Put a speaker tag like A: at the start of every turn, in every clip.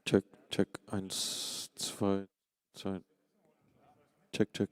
A: Check, check, eins, zwei, zwei, check, check.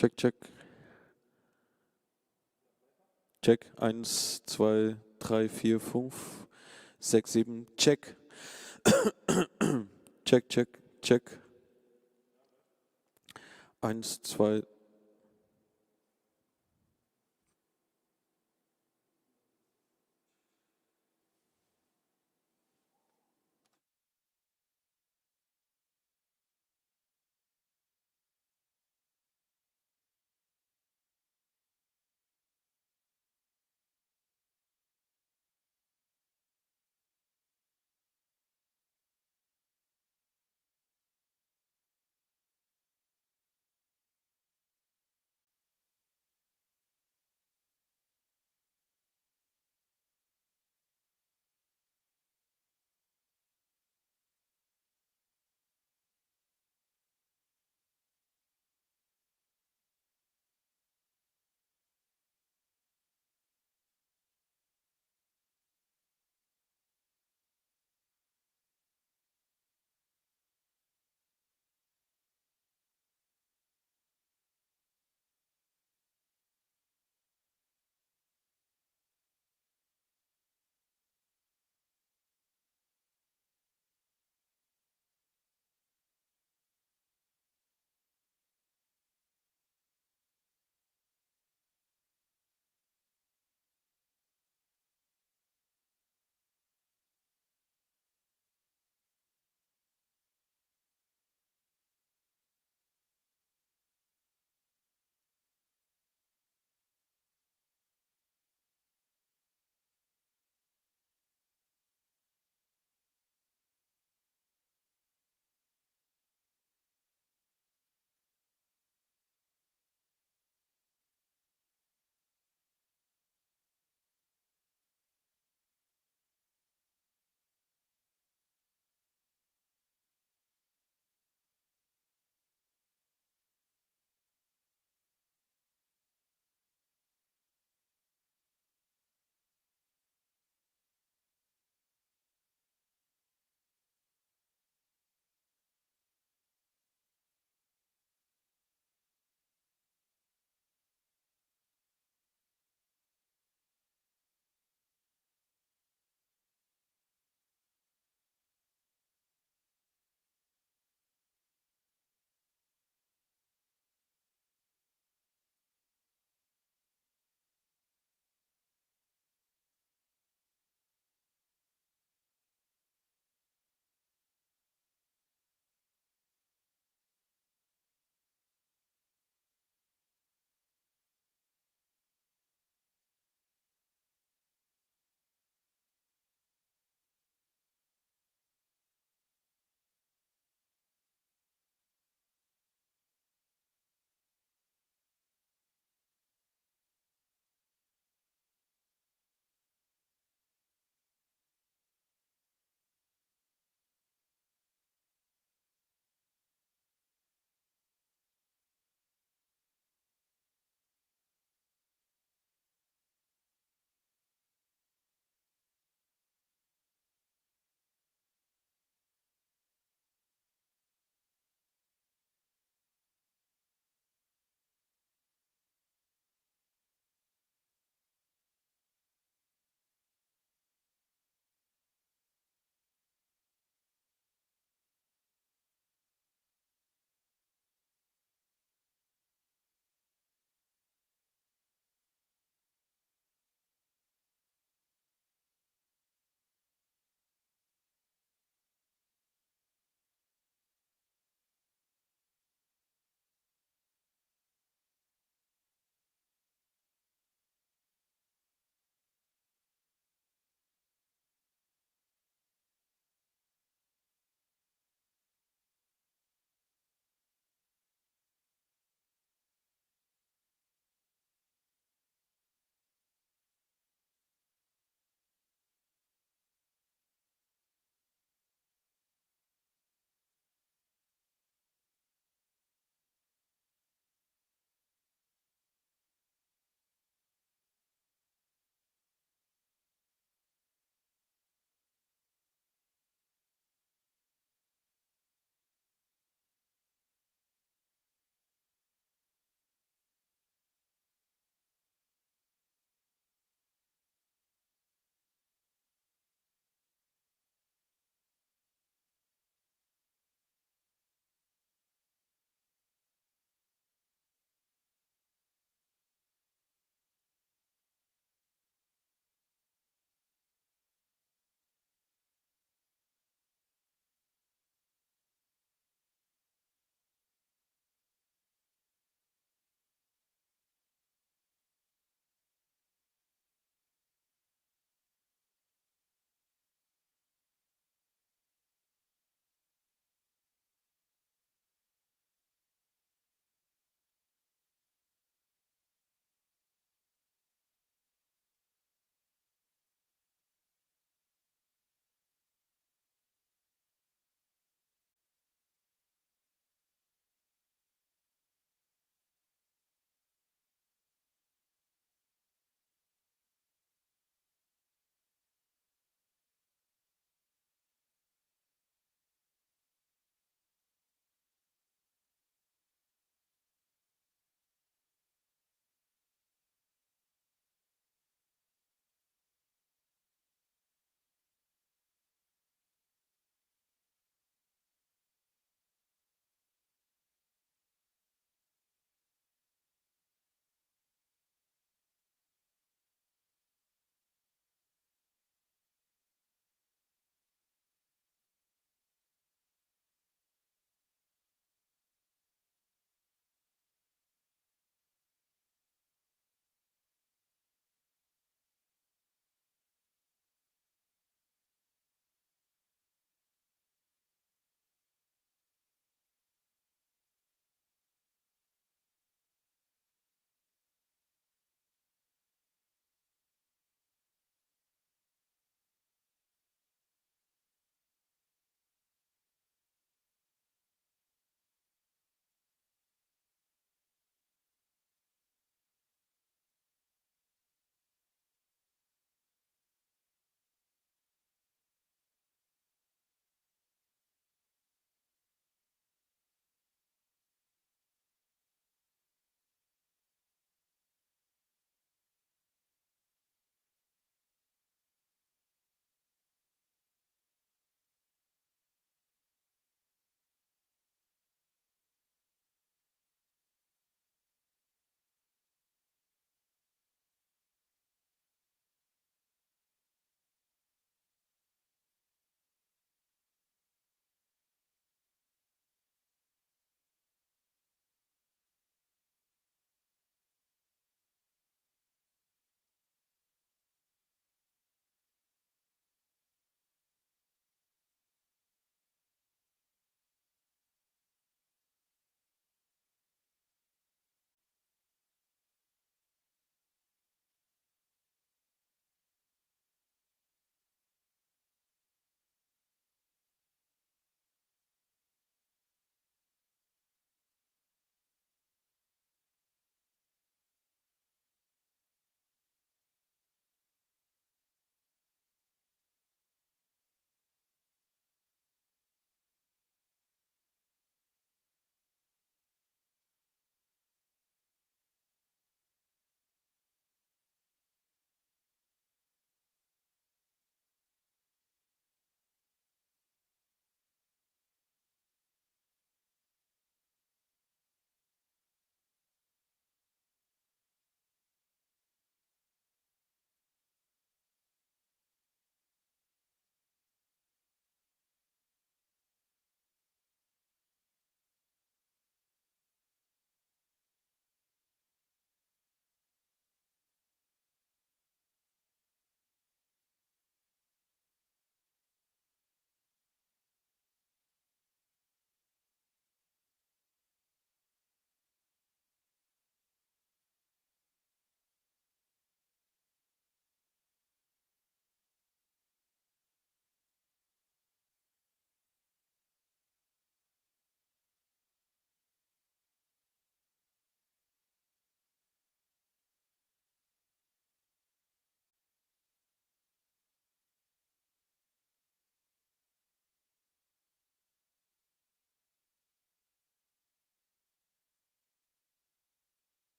A: Check, check. Check, eins, zwei, drei, vier, fünf, sechs, sieben, check. Check, check, check. Eins, zwei,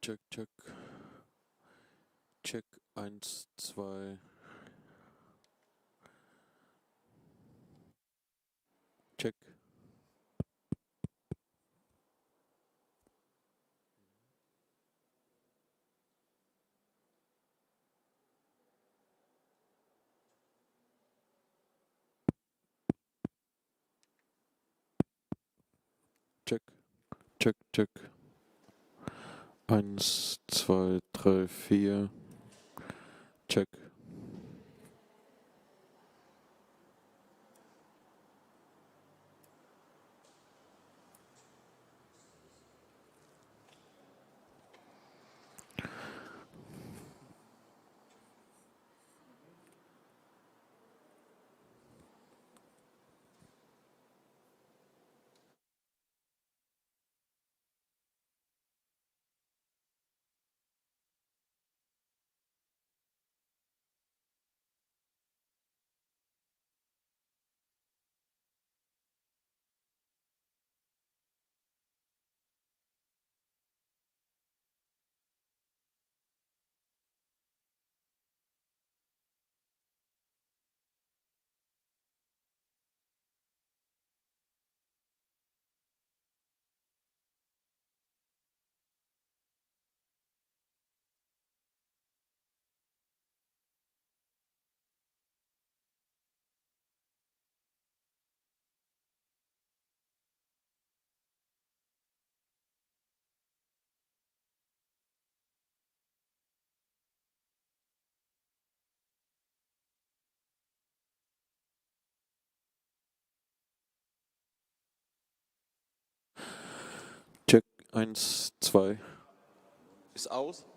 A: Check, check. Check 1, 2. Check. Check, check, check. 1, 2, 3, 4. Check. Check 1, 2. Ist aus?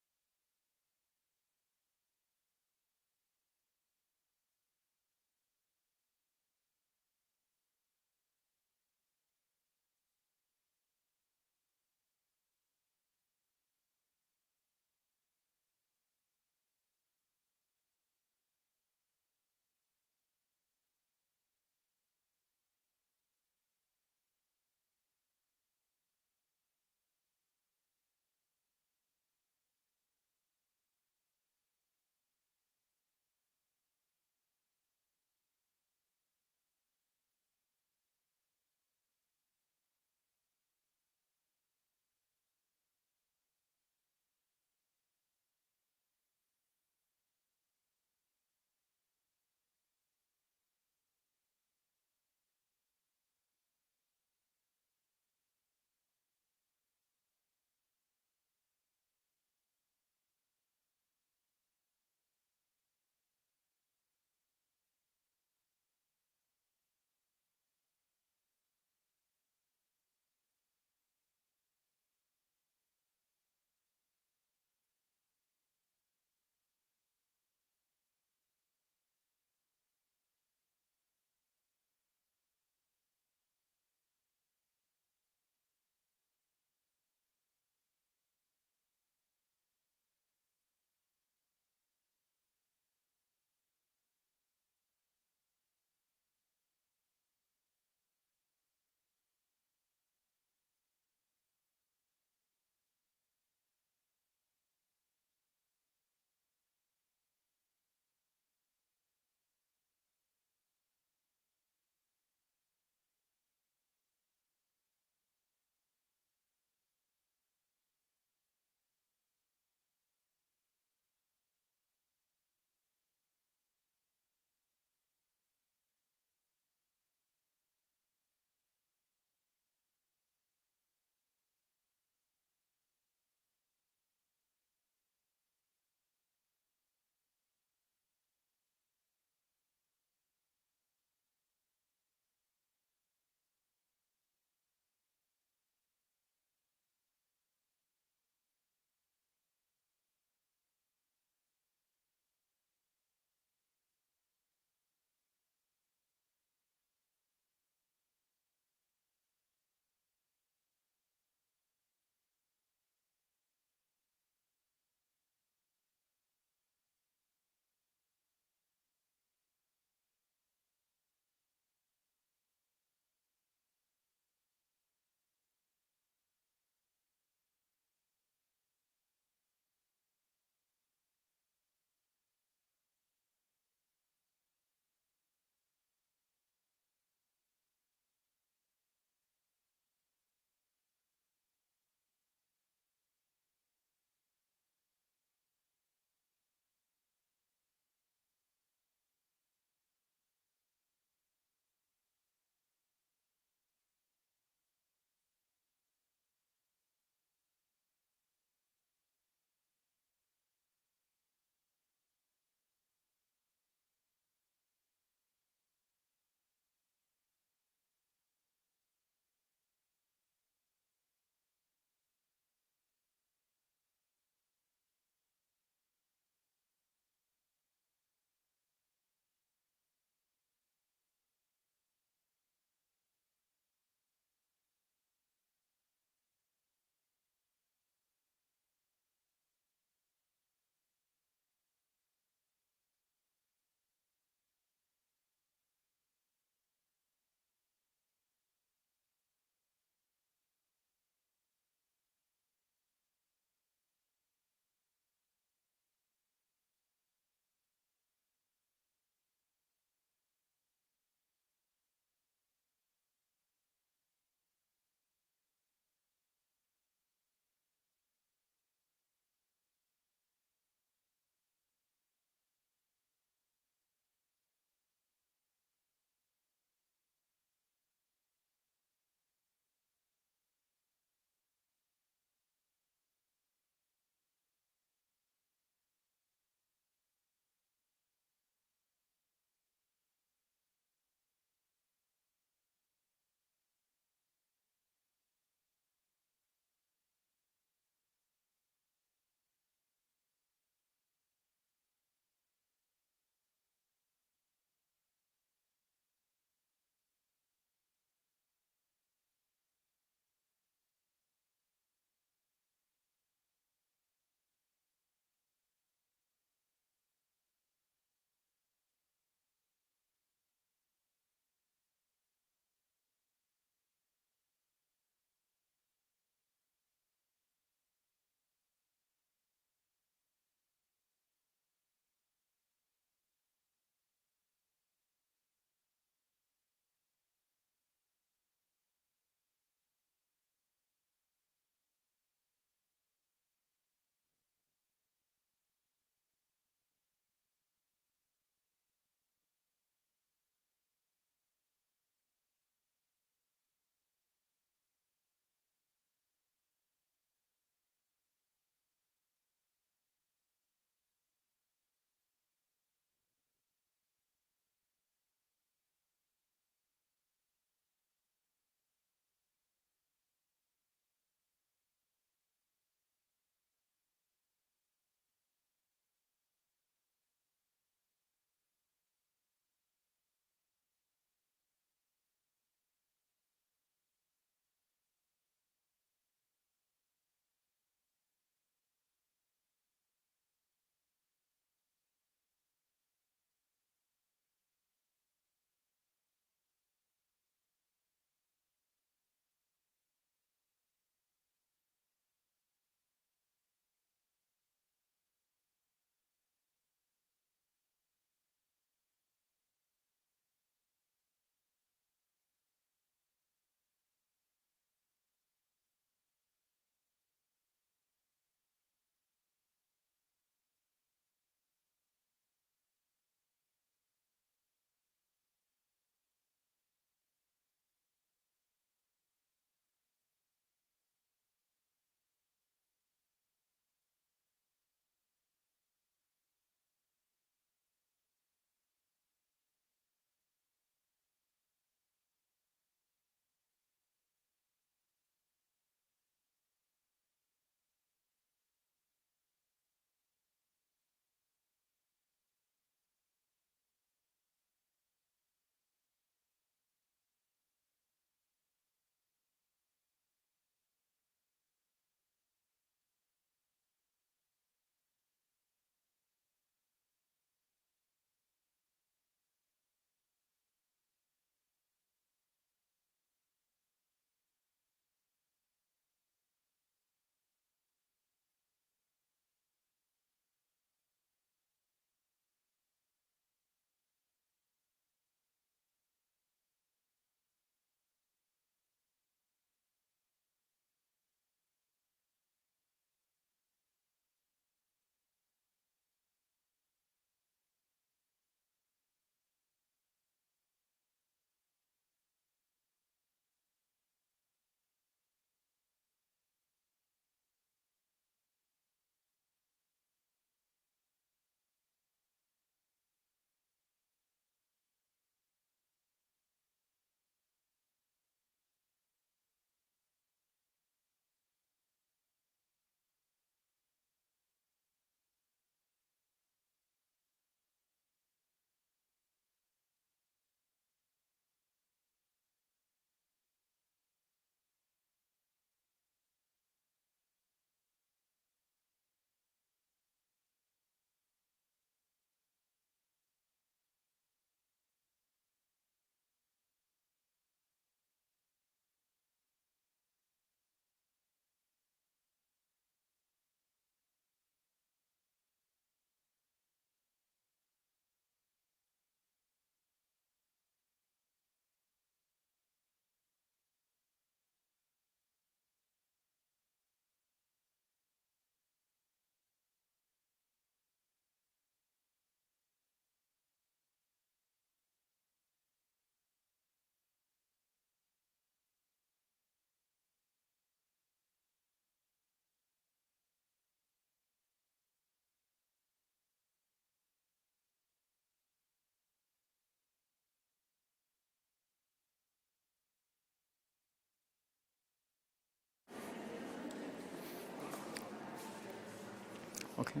B: Okay.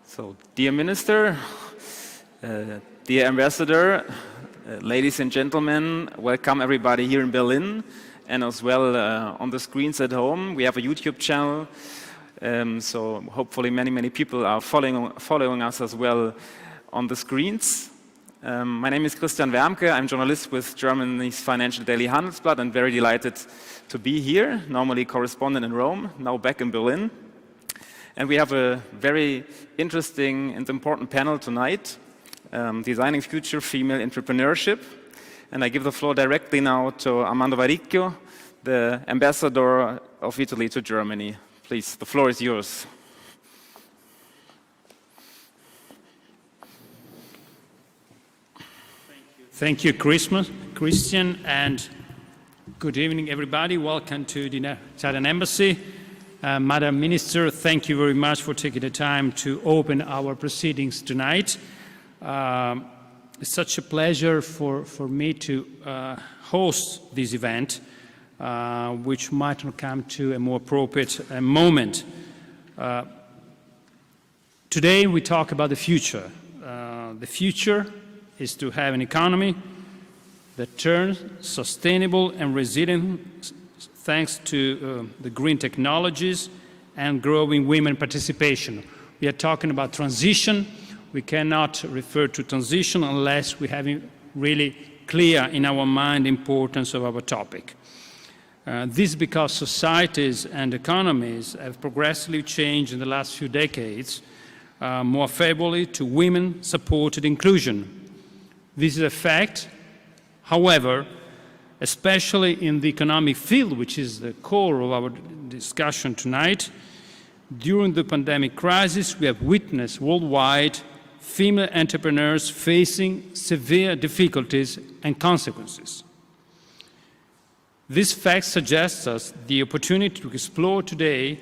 B: So, dear Minister, dear Ambassador, ladies and gentlemen, welcome everybody here in Berlin and as well on the screens at home. We have a YouTube channel, so hopefully many people are following us as well on the screens. My name is Christian Wermke. I'm a journalist with Germany's financial daily Handelsblatt and very delighted to be here, normally correspondent in Rome, now back in Berlin. And we have a very interesting and important panel tonight, Designing Future Female Entrepreneurship. And I give the floor directly now to Armando Varricchio, the ambassador of Italy to Germany. Please, the floor is yours.
C: Thank you, Christian, and good evening, everybody. Welcome to the Italian Embassy. Madam Minister, thank you very much for taking the time to open our proceedings tonight. It's such a pleasure for me to host this event, which might not come to a more appropriate moment. Today we talk about the future. The future is to have an economy that turns sustainable and resilient thanks to the green technologies and growing women participation. We are talking about transition. We cannot refer to transition unless we have really clear in our mind the importance of our topic. This because societies and economies have progressively changed in the last few decades more favorably to women-supported inclusion. This is a fact. However, especially in the economic field, which is the core of our discussion tonight, during the pandemic crisis, we have witnessed worldwide female entrepreneurs facing severe difficulties and consequences. This fact suggests us the opportunity to explore today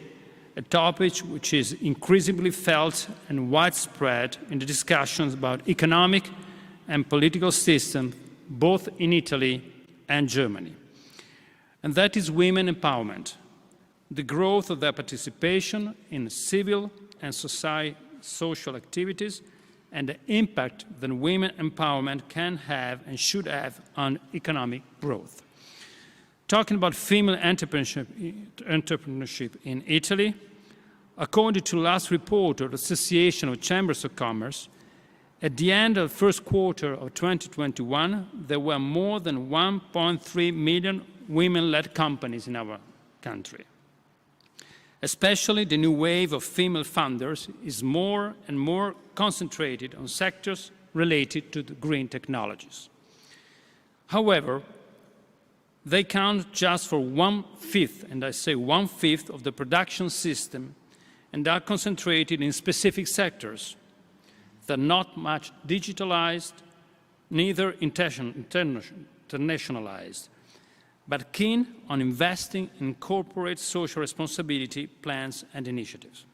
C: a topic which is increasingly felt and widespread in the discussions about economic and political systems, both in Italy and Germany. And that is women empowerment, the growth of their participation in civil and social activities, and the impact that women empowerment can have and should have on economic growth. Talking about female entrepreneurship in Italy, according to the last report of the Association of Chambers of Commerce, at the end of the first quarter of 2021, there were more than 1.3 million women-led companies in our country. Especially the new wave of female founders is more and more concentrated on sectors related to the green technologies. However, they count just for 1/5, and I say 1/5 of the production system, and are concentrated in specific sectors. They're not much digitalized, neither internationalized, but keen on investing in corporate social responsibility plans and initiatives.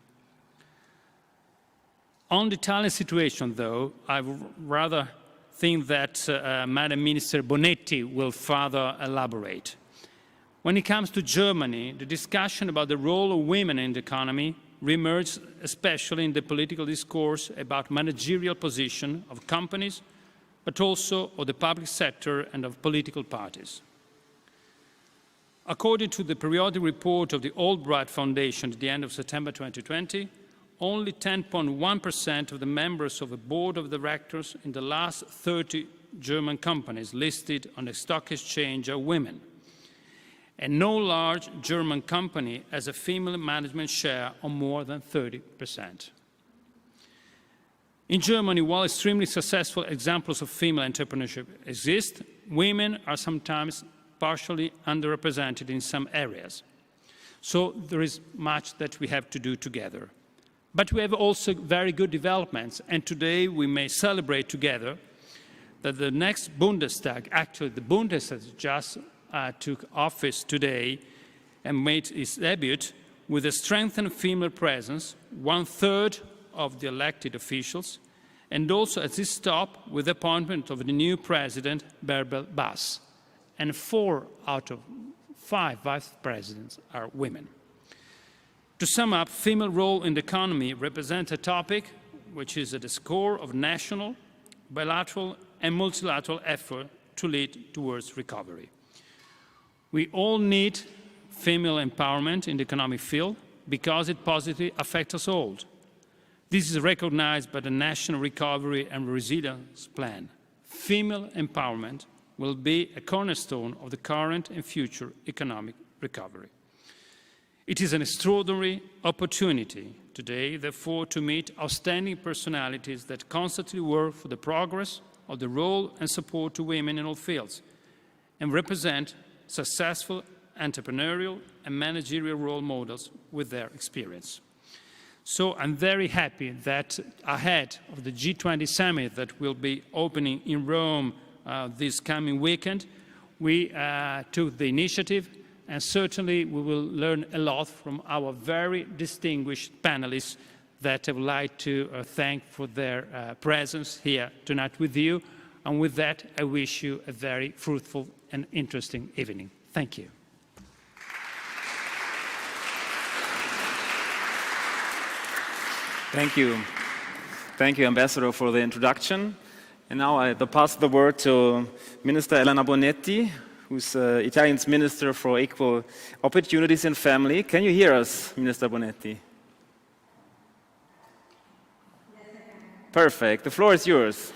C: On the Italian situation, though, I would rather think that Madam Minister Bonetti will further elaborate. When it comes to Germany, the discussion about the role of women in the economy reemerged especially in the political discourse about managerial position of companies, but also of the public sector and of political parties. According to the periodic report of the Albright Foundation at the end of September 2020, only 10.1% of the members of the board of directors in the last 30 German companies listed on the stock exchange are women. And no large German company has a female management share of more than 30%. In Germany, while extremely successful examples of female entrepreneurship exist, women are sometimes partially underrepresented in some areas. So there is much that we have to do together. But we have also very good developments, and today we may celebrate together that the next Bundestag, actually the Bundestag just took office today and made its debut with a strengthened female presence, 1/3 of the elected officials, and also at this stop with the appointment of the new president, Bärbel Bass, and 4 out of 5 vice presidents are women. To sum up, female role in the economy represents a topic which is at the core of national, bilateral and multilateral effort to lead towards recovery. We all need female empowerment in the economic field because it positively affects us all. This is recognized by the National Recovery and Resilience Plan. Female empowerment will be a cornerstone of the current and future economic recovery. It is an extraordinary opportunity today, therefore, to meet outstanding personalities that constantly work for the progress of the role and support to women in all fields and represent successful entrepreneurial and managerial role models with their experience. So I'm very happy that ahead of the G20 summit that will be opening in Rome this coming weekend, we took the initiative, and certainly we will learn a lot from our very distinguished panelists that I would like to thank for their presence here tonight with you. And with that, I wish you a very fruitful and interesting evening. Thank you.
B: Thank you. Thank you, Ambassador, for the introduction. And now I pass the word to Minister Elena Bonetti, who's Italian's Minister for Equal Opportunities in Family. Can you hear us, Minister Bonetti?
D: Yes, I can.
B: Perfect. The floor is yours.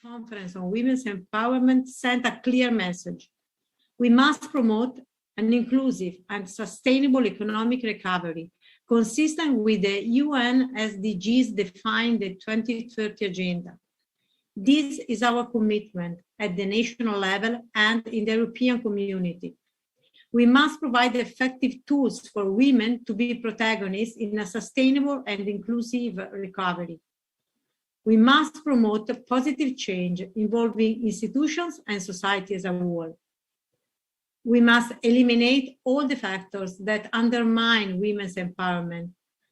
D: Conference on Women's Empowerment sent a clear message. We must promote an inclusive and sustainable economic recovery, consistent with the UN SDGs defined the 2030 Agenda. This is our commitment at the national level and in the European community. We must provide effective tools for women to be protagonists in a sustainable and inclusive recovery. We must promote a positive change involving institutions and society as a whole. We must eliminate all the factors that undermine women's empowerment.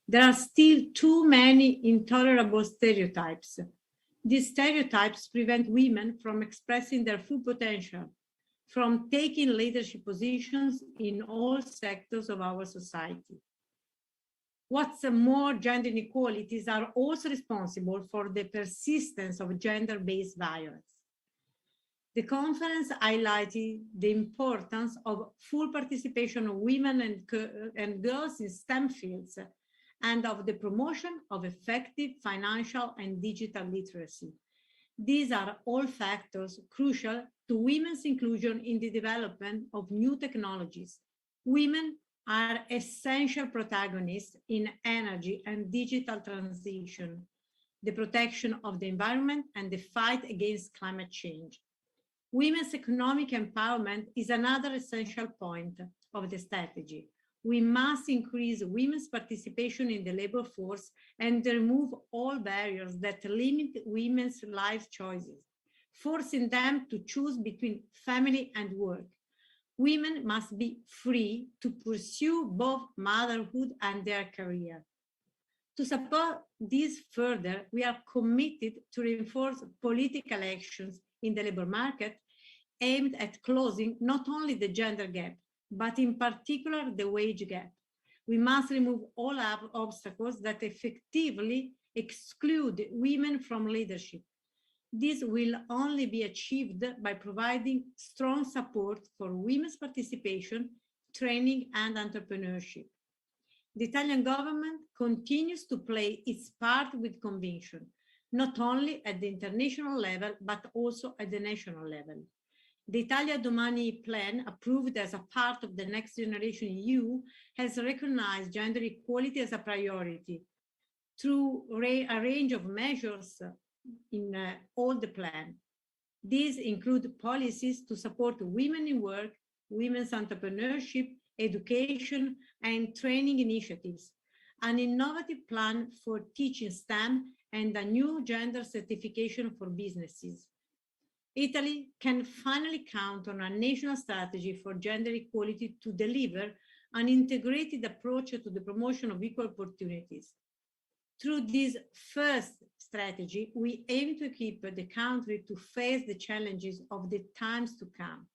D: There are still too many intolerable stereotypes. These stereotypes prevent women from expressing their full potential, from taking leadership positions in all sectors of our society. What's more, gender inequalities are also responsible for the persistence of gender-based violence. The conference highlighted the importance of full participation of women and girls in STEM fields and of the promotion of effective financial and digital literacy. These are all factors crucial to women's inclusion in the development of new technologies. Women are essential protagonists in energy and digital transition, the protection of the environment, and the fight against climate change. Women's economic empowerment is another essential point of the strategy. We must increase women's participation in the labor force and remove all barriers that limit women's life choices, forcing them to choose between family and work. Women must be free to pursue both motherhood and their career. To support this further, we are committed to reinforce political actions in the labor market aimed at closing not only the gender gap, but in particular the wage gap. We must remove all obstacles that effectively exclude women from leadership. This will only be achieved by providing strong support for women's participation, training, and entrepreneurship. The Italian government continues to play its part with conviction, not only at the international level, but also at the national level. The Italia Domani plan, approved as a part of the Next Generation EU, has recognized gender equality as a priority through a range of measures in all the plan. These include policies to support women in work, women's entrepreneurship, education, and training initiatives, an innovative plan for teaching STEM, and a new gender certification for businesses. Italy can finally count on a national strategy for gender equality to deliver an integrated approach to the promotion of equal opportunities. Through this first strategy, we aim to equip the country to face the challenges of the times to come.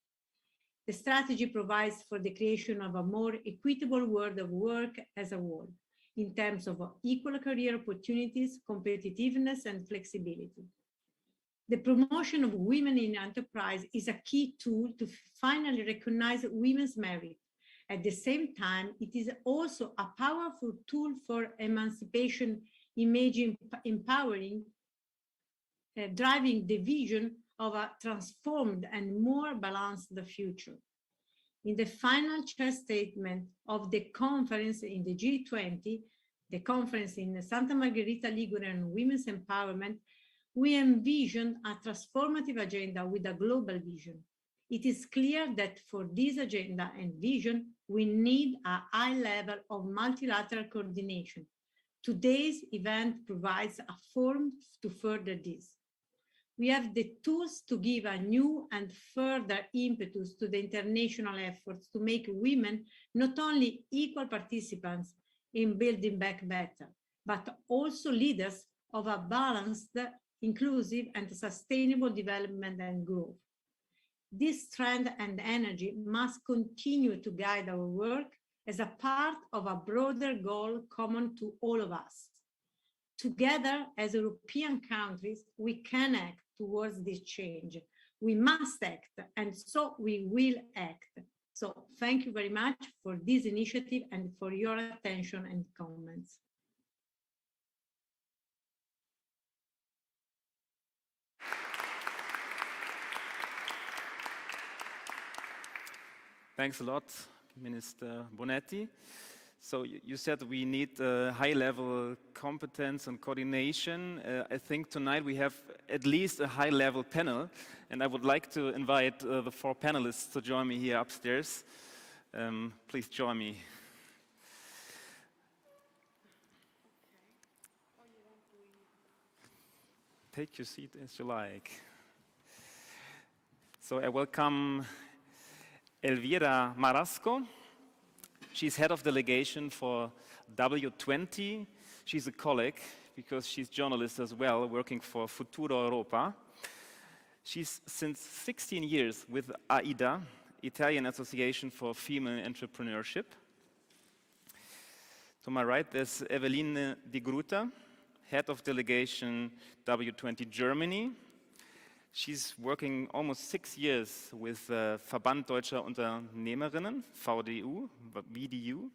D: The strategy provides for the creation of a more equitable world of work as a whole, in terms of equal career opportunities, competitiveness, and flexibility. The promotion of women in enterprise is a key tool to finally recognize women's merit. At the same time, it is also a powerful tool for emancipation, empowering, driving the vision of a transformed and more balanced future. In the final chair statement of the conference in the G20, the conference in Santa Margherita, Ligure on women's empowerment, we envision a transformative agenda with a global vision. It is clear that for this agenda and vision, we need a high level of multilateral coordination. Today's event provides a forum to further this. We have the tools to give a new and further impetus to the international efforts to make women not only equal participants in building back better, but also leaders of a balanced, inclusive, and sustainable development and growth. This strength and energy must continue to guide our work as a part of a broader goal common to all of us. Together, as European countries, we can act towards this change. We must act, and so we will act. So thank you very much for this initiative and for your attention and comments.
B: Thanks a lot, Minister Bonetti. So you said we need high-level competence and coordination. I think tonight we have at least a high-level panel, and I would like to invite the 4 panelists to join me here upstairs. Please join me. Take your seat as you like. So I welcome Elvira Marasco. She's head of delegation for W20. She's a colleague because she's journalist as well, working for Futuro Europa. She's since 16 years with AIDA, Italian Association for Female Entrepreneurship. To my right, there's Evelyne De Gruyter, head of delegation W20 Germany. She's working almost 6 years with Verband Deutscher Unternehmerinnen, VDU, VDU,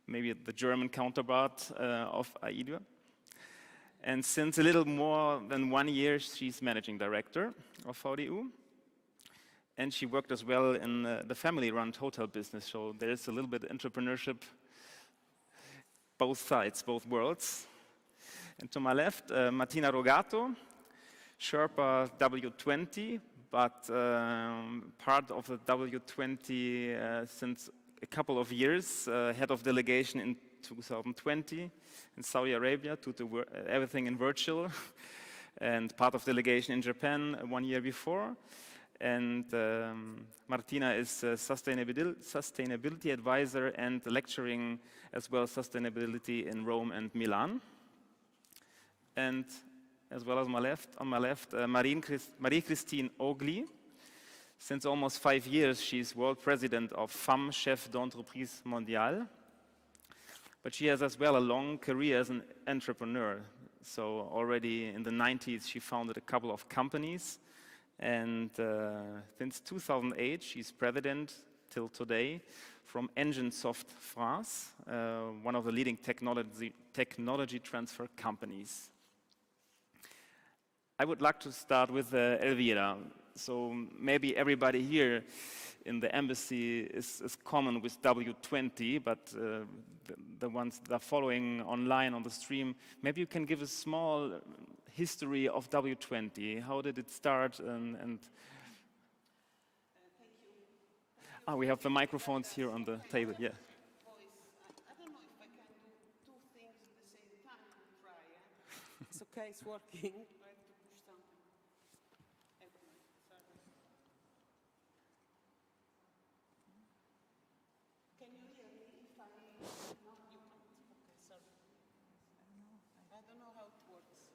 B: maybe the German counterpart of AIDA. And since a little more than 1 year, she's managing director of VDU. And she worked as well in the family-run hotel business. So there's a little bit of entrepreneurship, both sides, both worlds. And to my left, Martina Rogato, Sherpa W20, but part of the W20 since a couple of years, head of delegation in 2020 in Saudi Arabia, to everything in virtual, and part of delegation in Japan 1 year before. And Martina is a sustainability advisor and lecturing as well sustainability in Rome and Milan. And as well as on my left, Marie Christine Oghly. Since almost 5 years, she's world president of Femmes Chefs D'Entreprises Mondiales. But she has as well a long career as an entrepreneur. So already in the 90s, she founded a couple of companies. And since 2008, she's president till today from Enginesoft France, one of the leading technology transfer companies. I would like to start with Elvira. So maybe everybody here in the embassy is common with W20, but the ones that are following online on the stream, maybe you can give a small history of W20. How did it start? And
E: Thank you.
B: we have the microphones here on the table. Yeah.
E: I don't know if I can do 2 things at the same time. We'll try. It's okay. It's working. I have to push something. Can you hear me if I... No, you can't. Okay, sorry. I don't know how it works.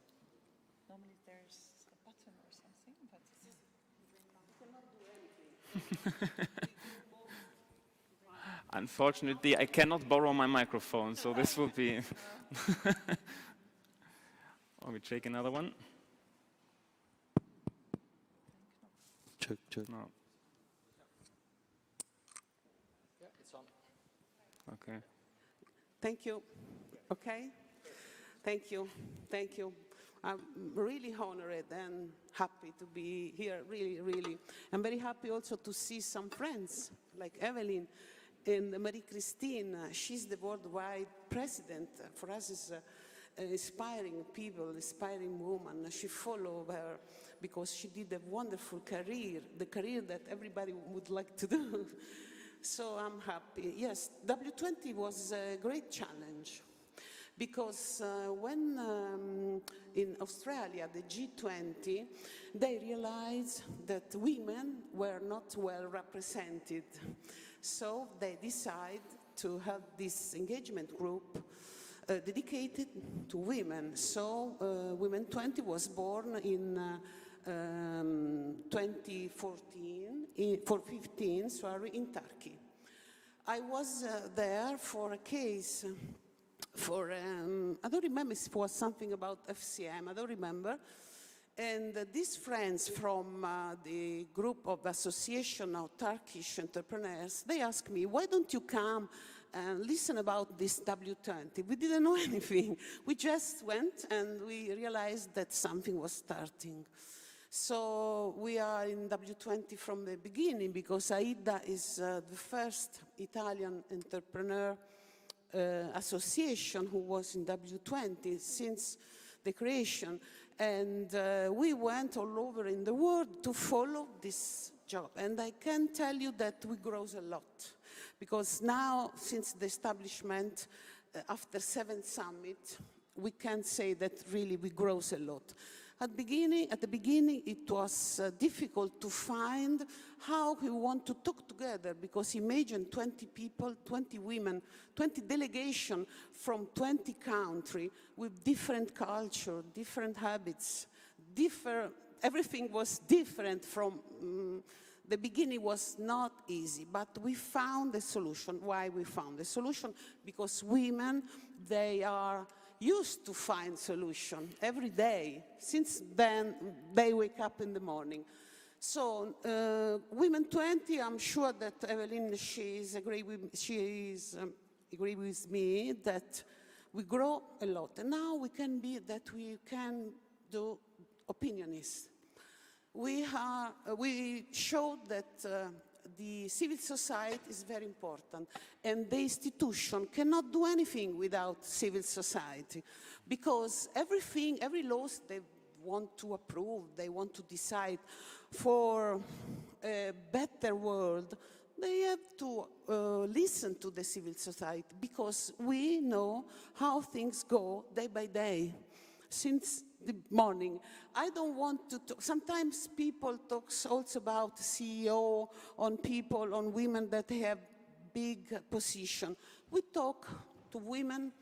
F: Normally there's a button or something, but it's...
E: You cannot do anything.
B: Unfortunately, I cannot borrow my microphone, so this will be... Oh, we take another one.
A: Check.
B: No.
F: Yeah, it's on.
B: Okay.
E: Thank you. Okay? Thank you. Thank you. I'm really honored and happy to be here, really, really. I'm very happy also to see some friends like Evelyne and Marie Christine. She's the worldwide president. For us, is inspiring people, inspiring woman. She followed her because she did a wonderful career, the career that everybody would like to do. So I'm happy. Yes, W20 was a great challenge. Because when in Australia, the G20, they realized that women were not well represented. So they decided to have this engagement group dedicated to women. So Women 20 was born in 2015, in Turkey. I was there for a case for, I don't remember if it was something about FCM, I don't remember. And these friends from the group of association of Turkish entrepreneurs, they asked me, why don't you come and listen about this W20? We didn't know anything. We just went and we realized that something was starting. So we are in W20 from the beginning because AIDA is the first Italian entrepreneur association who was in W20 since the creation. And we went all over in the world to follow this job. And I can tell you that we grow a lot. Because now, since the establishment, after 7 summits, we can say that really we grow a lot. At the beginning, it was difficult to find how we want to talk together, because imagine 20 people, 20 women, 20 delegations from 20 countries with different culture, different habits, everything was different from, the beginning was not easy, but we found a solution. Why we found a solution? Because women, they are used to find solution every day. Since then, they wake up in the morning. So, Women 20, I'm sure that Evelyne, she agree with me that we grow a lot. And now we can do opinionists. We showed that the civil society is very important, and the institution cannot do anything without civil society, because every laws they want to approve, they want to decide for a better world, they have to listen to the civil society, because we know how things go day by day, since the morning. I don't want to talk. Sometimes people talk also about CEO, on people, on women that have big position. We talk to women,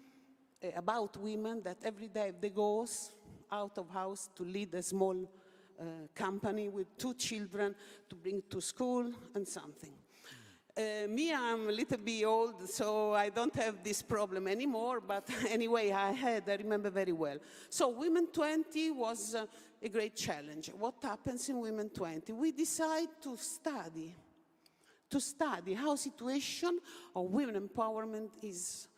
E: about women that every day they go out of house to lead a small company with 2 children to bring to school and something. Me, I'm a little bit old, so I don't have this problem anymore, but anyway, I remember very well. So Women 20 was a great challenge. What happens in Women 20? We decide to study how situation of women empowerment is,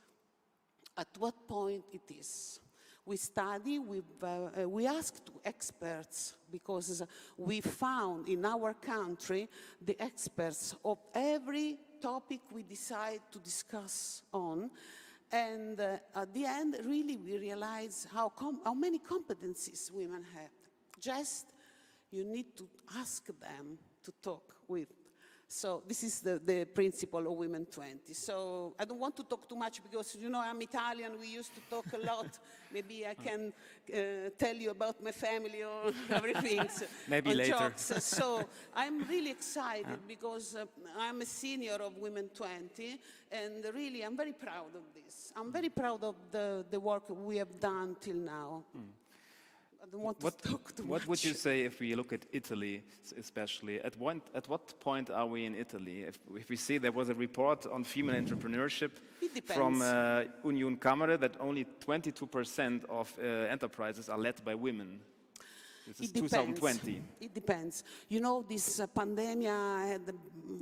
E: at what point it is. We study, we asked experts, because we found in our country the experts of every topic we decide to discuss on. And at the end, really, we realize how many competencies women have. Just you need to ask them to talk with. So this is the principle of Women 20. So I don't want to talk too much because, you know, I'm Italian, we used to talk a lot. Maybe I can tell you about my family or everything.
B: Maybe later.
E: Jokes. So I'm really excited because I'm a senior of Women 20, and really I'm very proud of this. I'm very proud of the work we have done till now. I don't want to talk too much.
B: What would you say if we look at Italy, especially? At what point are we in Italy? If we see there was a report on female entrepreneurship from Union Camere that only 22% of enterprises are led by women. This is 2020.
E: It depends. You know, this pandemic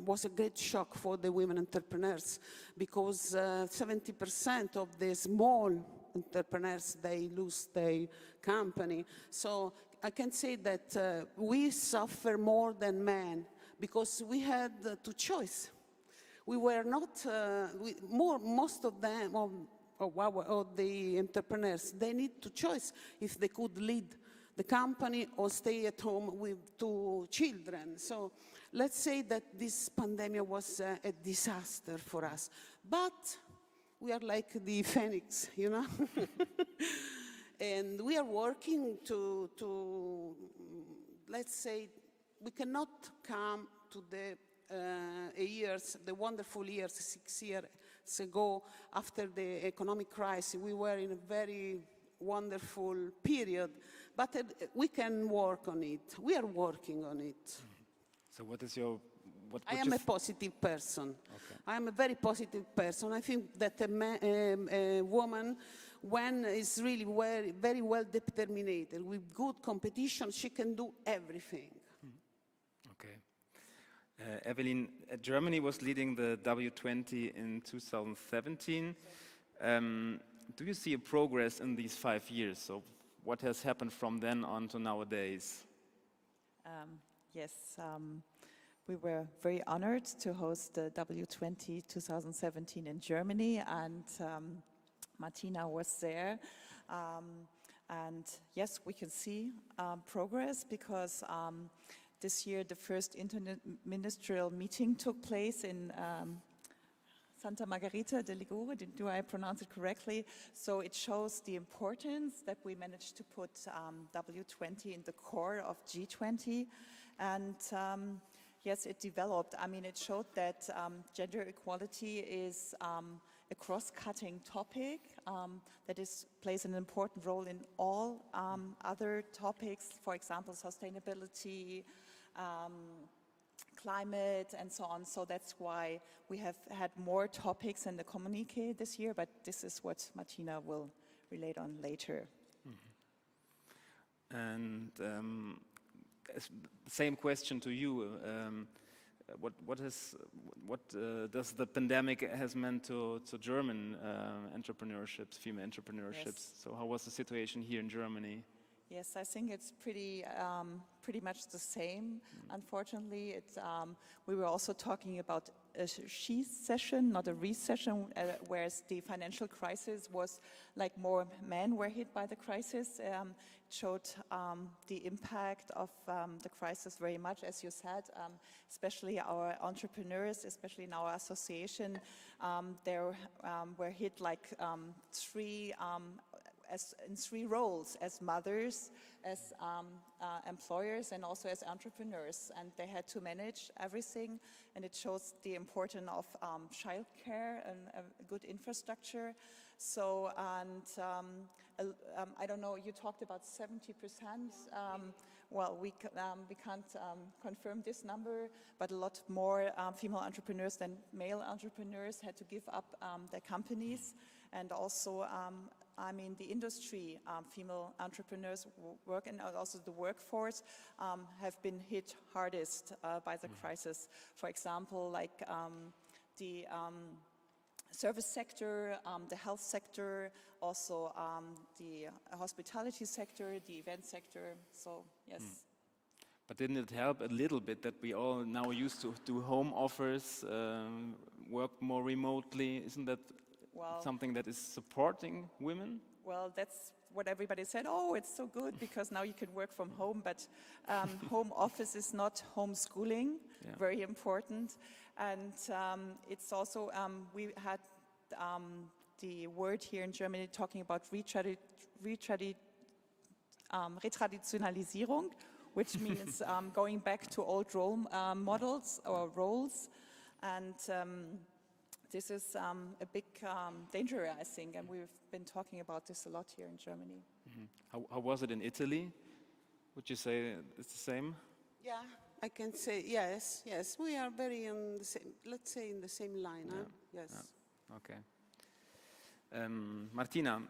E: was a great shock for the women entrepreneurs, because 70% of the small entrepreneurs, they lose their company. So I can say that we suffer more than men, because we had to choice. We were not, most of them, of the entrepreneurs, they need to choose if they could lead the company or stay at home with 2 children. So let's say that this pandemic was a disaster for us. But we are like the phoenix, you know? And we are working to, let's say, we cannot come to the wonderful years 6 years ago after the economic crisis. We were in a very wonderful period, but we can work on it. We are working on it.
B: So what is your...
E: I am a positive person. Okay. I am a very positive person. I think that a woman, when is really very well determined, with good competition, she can do everything.
B: Okay. Evelyne, Germany was leading the W20 in 2017. Do you see a progress in these 5 years? So what has happened from then on to nowadays?
F: Yes, we were very honored to host the W20 2017 in Germany, and Martina was there. And yes, we can see progress because this year the first interministerial meeting took place in Santa Margherita de Ligure. Do I pronounce it correctly? So it shows the importance that we managed to put W20 in the core of G20. And yes, it developed. I mean, it showed that gender equality is a cross-cutting topic that plays an important role in all other topics, for example, sustainability, climate, and so on. So that's why we have had more topics in the communique this year, but this is what Martina will relate on later.
B: Mm-hmm. And same question to you. What does the pandemic has meant to German entrepreneurships, female entrepreneurships?
F: Yes.
B: So how was the situation here in Germany?
F: Yes, I think it's pretty much the same. Unfortunately, we were also talking about a she-session, not a recession, whereas the financial crisis was like more men were hit by the crisis. It showed the impact of the crisis very much, as you said, especially our entrepreneurs, especially in our association. They were hit like in three roles, as mothers, as employers, and also as entrepreneurs. And they had to manage everything, and it shows the importance of childcare and a good infrastructure. So, and I don't know, you talked about 70%. Well, we can't confirm this number, but a lot more female entrepreneurs than male entrepreneurs had to give up their companies. And also, I mean, the industry, female entrepreneurs work, and also the workforce have been hit hardest by the crisis. For example, like the service sector, the health sector, also the hospitality sector, the event sector. So, yes.
B: But didn't it help a little bit that we all now used to do home office, work more remotely? Isn't that something that is supporting women?
F: Well, that's what everybody said. Oh, it's so good because now you can work from home. But home office is not homeschooling. Yeah. Very important. And it's also, we had the word here in Germany talking about Retraditionalisierung, which means going back to old role models or roles. And this is a big danger, I think, and we've been talking about this a lot here in Germany.
B: Mm-hmm. How was it in Italy? Would you say it's the same?
E: Yeah, I can say yes, yes. We are very in the same, let's say in the same line,
B: yeah.
E: Huh? Yes.
B: Yeah. Okay. Martina,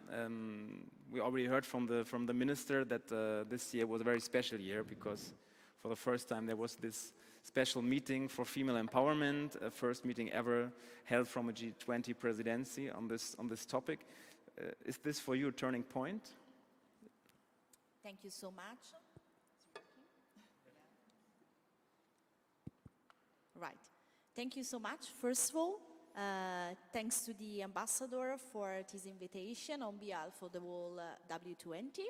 B: we already heard from the minister that this year was a very special year because for the first time there was this special meeting for female empowerment, a first meeting ever held from a G20 presidency on this topic. Is this for you a turning point?
G: Thank you so much. Right. Thank you so much. First of all, thanks to the ambassador for this invitation on behalf of the whole W20.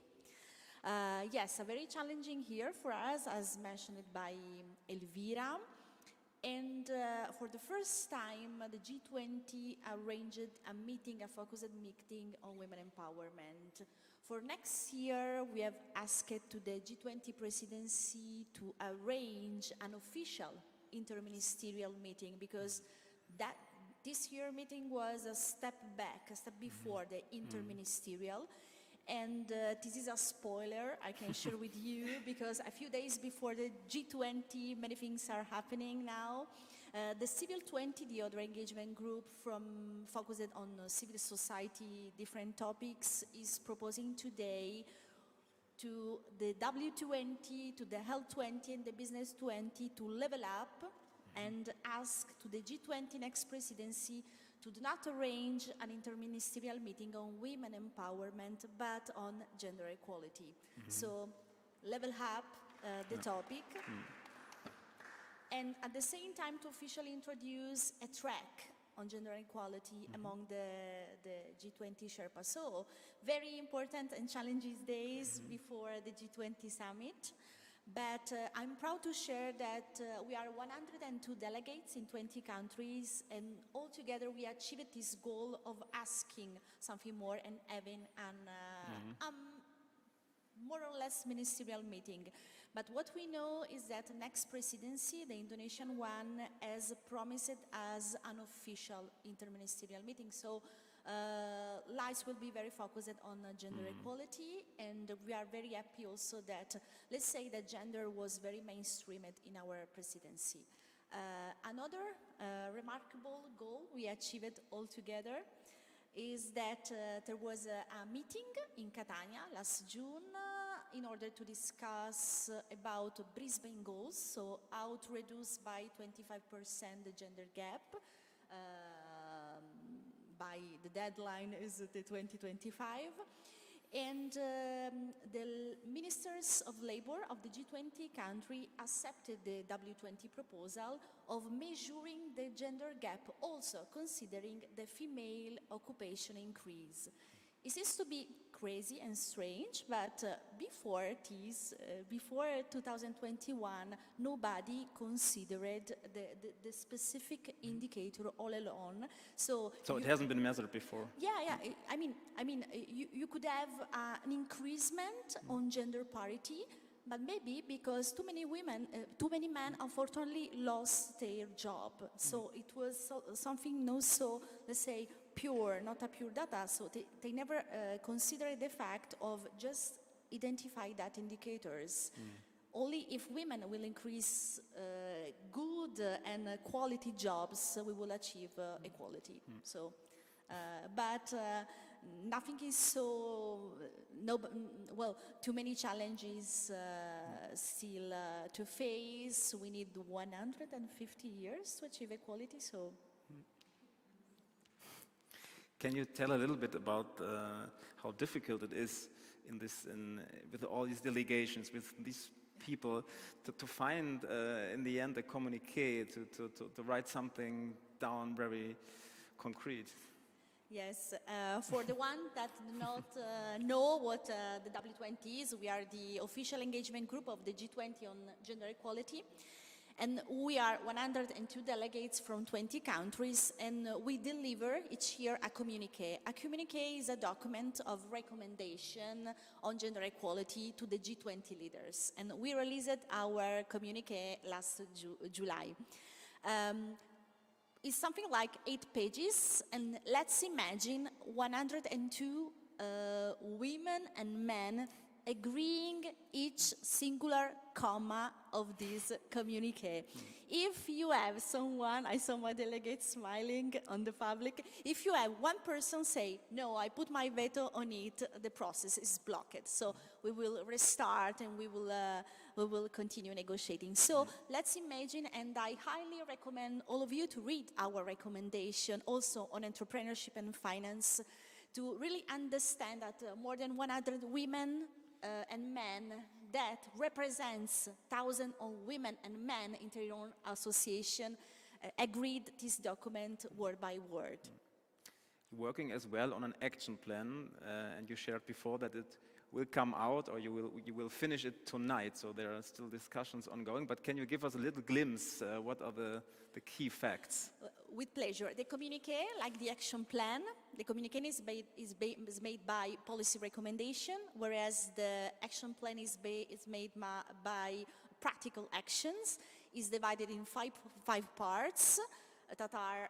G: Yes, a very challenging year for us, as mentioned by Elvira. And for the first time, the G20 arranged a focused meeting on women empowerment. For next year, we have asked to the G20 presidency to arrange an official interministerial meeting because this year meeting was a step back, a step before the interministerial. And this is a spoiler I can share with you because a few days before the G20, many things are happening now. The Civil 20, the other engagement group focused on civil society, different topics, is proposing today to the W20, to the Health 20 and the Business 20 to level up and ask to the G20 next presidency to not arrange an interministerial meeting on women empowerment, but on gender equality. So level up the topic. And at the same time to officially introduce a track on gender equality among the G20 Sherpas. So very important and challenging days before the G20 summit. But I'm proud to share that we are 102 delegates in 20 countries, and altogether we achieved this goal of asking something more and having an more or less ministerial meeting. But what we know is that the next presidency, the Indonesian one, has promised as an official interministerial meeting. So lights will be very focused on gender equality, and we are very happy also that, let's say that gender was very mainstreamed in our presidency. Another remarkable goal we achieved all together is that there was a meeting in Catania last June in order to discuss about Brisbane goals, so how to reduce by 25% the gender gap. By the deadline is the 2025. And the ministers of labor of the G20 country accepted the W20 proposal of measuring the gender gap, also considering the female occupation increase. It seems to be crazy and strange, but before 2021, nobody considered the specific indicator all alone. So
B: it hasn't been measured before.
G: Yeah. I mean, you could have an increasement on gender parity, but maybe because too many men, unfortunately, lost their job. So it was something not so, let's say, pure, not a pure data. So they never considered the fact of just identify that indicators. Only if women will increase good and quality jobs, we will achieve equality. So, but nothing is so, too many challenges still to face. We need 150 years to achieve equality, so.
B: Can you tell a little bit about how difficult it is with all these delegations, with these people, to find in the end a communique, to write something down very concrete?
G: Yes, for the one that do not know what the W20 is, we are the official engagement group of the G20 on gender equality. And we are 102 delegates from 20 countries, and we deliver each year a communique. A communique is a document of recommendation on gender equality to the G20 leaders. And we released our communique last July. It's something like 8 pages, and let's imagine 102 women and men agreeing each singular comma of this communique. If you have someone, I saw my delegate smiling on the public, if you have one person say, no, I put my veto on it, the process is blocked. So we will restart and we will continue negotiating. So let's imagine, and I highly recommend all of you to read our recommendation also on entrepreneurship and finance, to really understand that more than 100 women and men that represents thousands of women and men in their own association agreed this document word by word.
B: Working as well on an action plan, and you shared before that it will come out, or you will finish it tonight, so there are still discussions ongoing, but can you give us a little glimpse, what are the key facts?
G: With pleasure. The communique, like the action plan, the communique is made by policy recommendation, whereas the action plan is made by practical actions. It's divided in five parts that are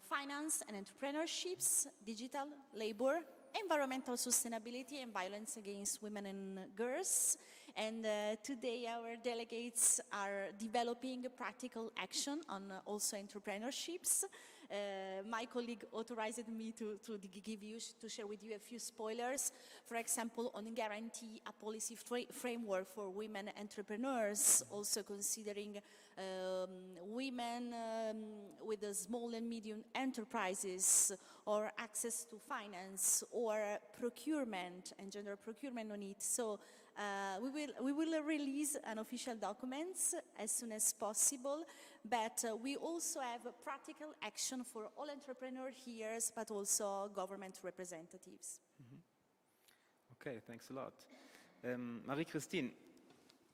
G: finance and entrepreneurships, digital, labor, environmental sustainability, and violence against women and girls. And today our delegates are developing a practical action on also entrepreneurships. My colleague authorized me to share with you a few spoilers. For example, on guarantee a policy framework for women entrepreneurs, also considering women with the small and medium enterprises, or access to finance, or procurement and gender procurement on it. So we will release an official documents as soon as possible, but we also have a practical action for all entrepreneurs here, but also government representatives.
B: Okay, thanks a lot. Marie Christine,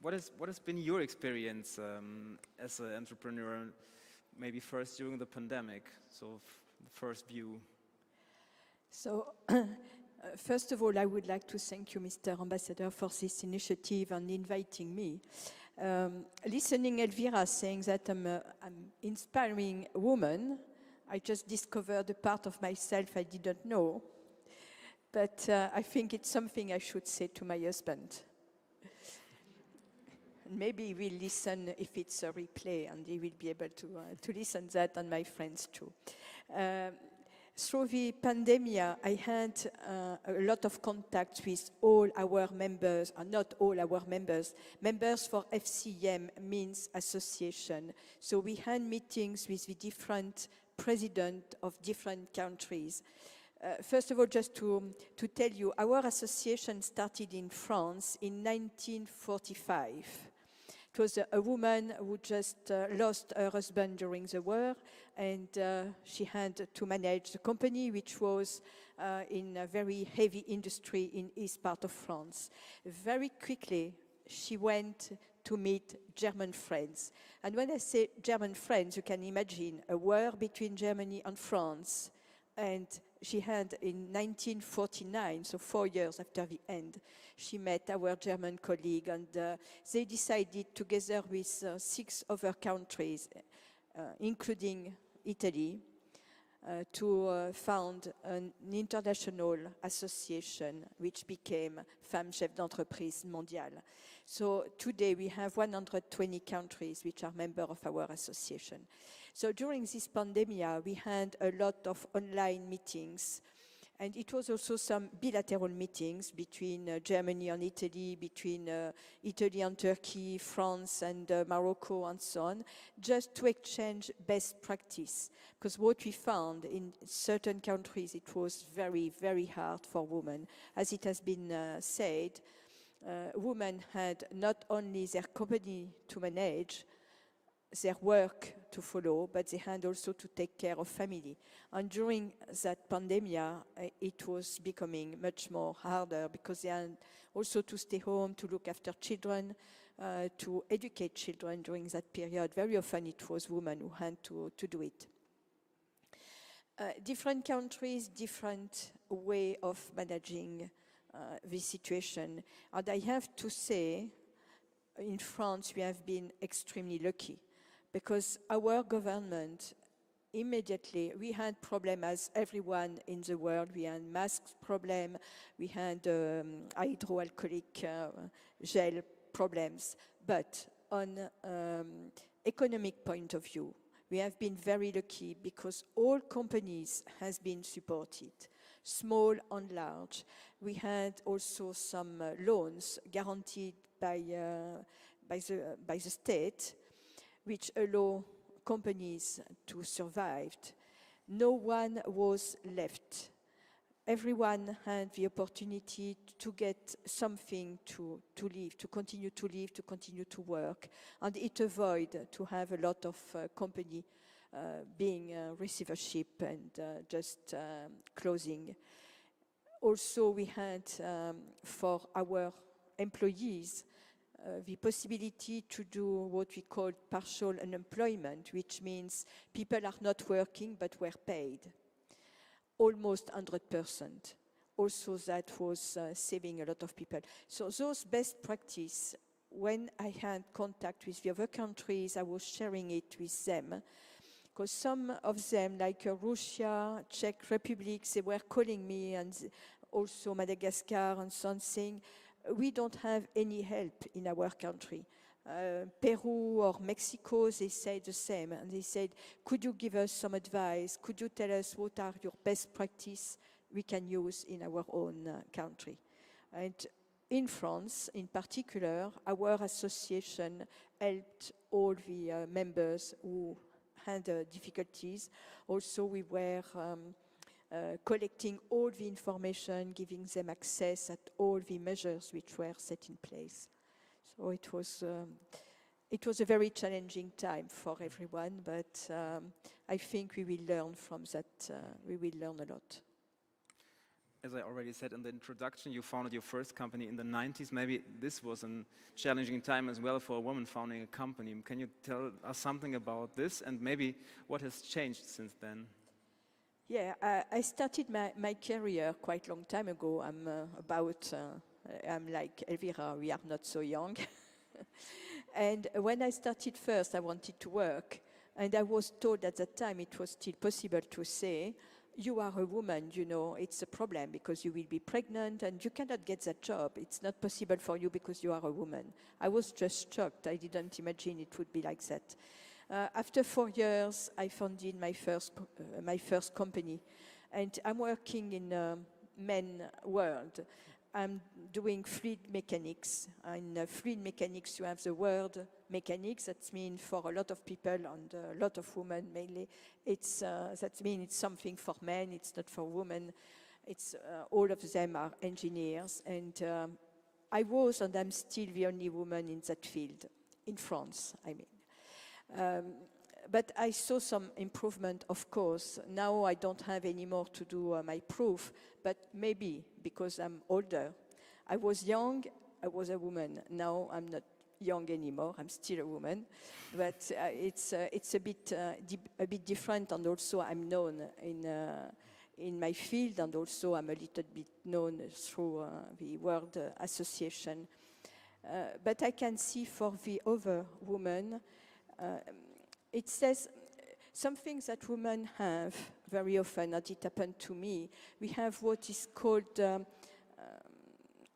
B: what has been your experience as an entrepreneur, maybe first during the pandemic, so the first view?
H: So, first of all, I would like to thank you, Mr. Ambassador, for this initiative and inviting me. Listening Elvira saying that I'm inspiring woman, I just discovered a part of myself I didn't know. But I think it's something I should say to my husband. Maybe he will listen if it's a replay, and he will be able to listen that, and my friends too. Through the pandemic, I had a lot of contact with all our members, and not all our members. Members for FCM means association. So we had meetings with the different presidents of different countries. First of all, just to tell you, our association started in France in 1945. It was a woman who just lost her husband during the war, and she had to manage the company, which was in a very heavy industry in east part of France. Very quickly, she went to meet German friends. And when I say German friends, you can imagine a war between Germany and France. And she had, in 1949, so 4 years after the end, she met our German colleague, and they decided, together with 6 other countries, including Italy, to found an international association which became Femmes Chefs D'Entreprises Mondiales. So today we have 120 countries which are members of our association. So during this pandemic, we had a lot of online meetings, and it was also some bilateral meetings between Germany and Italy, between Italy and Turkey, France and Morocco, and so on, just to exchange best practice. Because what we found in certain countries, it was very, very hard for women. As it has been said, women had not only their company to manage, their work to follow, but they had also to take care of family. And during that pandemic, it was becoming much more harder because they had also to stay home, to look after children, to educate children during that period. Very often it was women who had to do it. Different countries, different way of managing this situation. And I have to say, in France, we have been extremely lucky, because our government, immediately, we had problems as everyone in the world. We had masks problem, we had hydroalcoholic gel problems. But on economic point of view, we have been very lucky because all companies has been supported, small and large. We had also some loans guaranteed by the state, which allow companies to survive. No one was left. Everyone had the opportunity to get something to live, to continue to live, to continue to work, and it avoid to have a lot of company being receivership and just closing. Also, we had for our employees the possibility to do what we call partial unemployment, which means people are not working but were paid, almost 100%. Also, that was saving a lot of people. So those best practice, when I had contact with the other countries, I was sharing it with them. Because some of them, like Russia, Czech Republic, they were calling me, and also Madagascar and so on, saying, we don't have any help in our country. Peru or Mexico, they said the same. And they said, could you give us some advice? Could you tell us what are your best practice we can use in our own country? And in France, in particular, our association helped all the members who had difficulties. Also, we were collecting all the information, giving them access at all the measures which were set in place. So it was a very challenging time for everyone, but I think we will learn from that. We will learn a lot.
B: As I already said in the introduction, you founded your first company in the 90s. Maybe this was a challenging time as well for a woman founding a company. Can you tell us something about this and maybe what has changed since then?
H: Yeah, I started my career quite a long time ago. I'm like Elvira, we are not so young. And when I started first, I wanted to work. And I was told at that time it was still possible to say, you are a woman, you know, it's a problem because you will be pregnant and you cannot get that job. It's not possible for you because you are a woman. I was just shocked. I didn't imagine it would be like that. After 4 years, I founded my first company. And I'm working in men world. I'm doing fluid mechanics. In fluid mechanics, you have the word mechanics. That means for a lot of people and a lot of women mainly, that means it's something for men. It's not for women. It's all of them are engineers. And I was and I'm still the only woman in that field in France. I mean. But I saw some improvement, of course. Now I don't have any more to do my proof, but maybe because I'm older. I was young, I was a woman. Now I'm not young anymore, I'm still a woman. But it's a bit different, and also I'm known in my field, and also I'm a little bit known through the World Association. But I can see for the other women, it says something that women have very often, and it happened to me. We have what is called,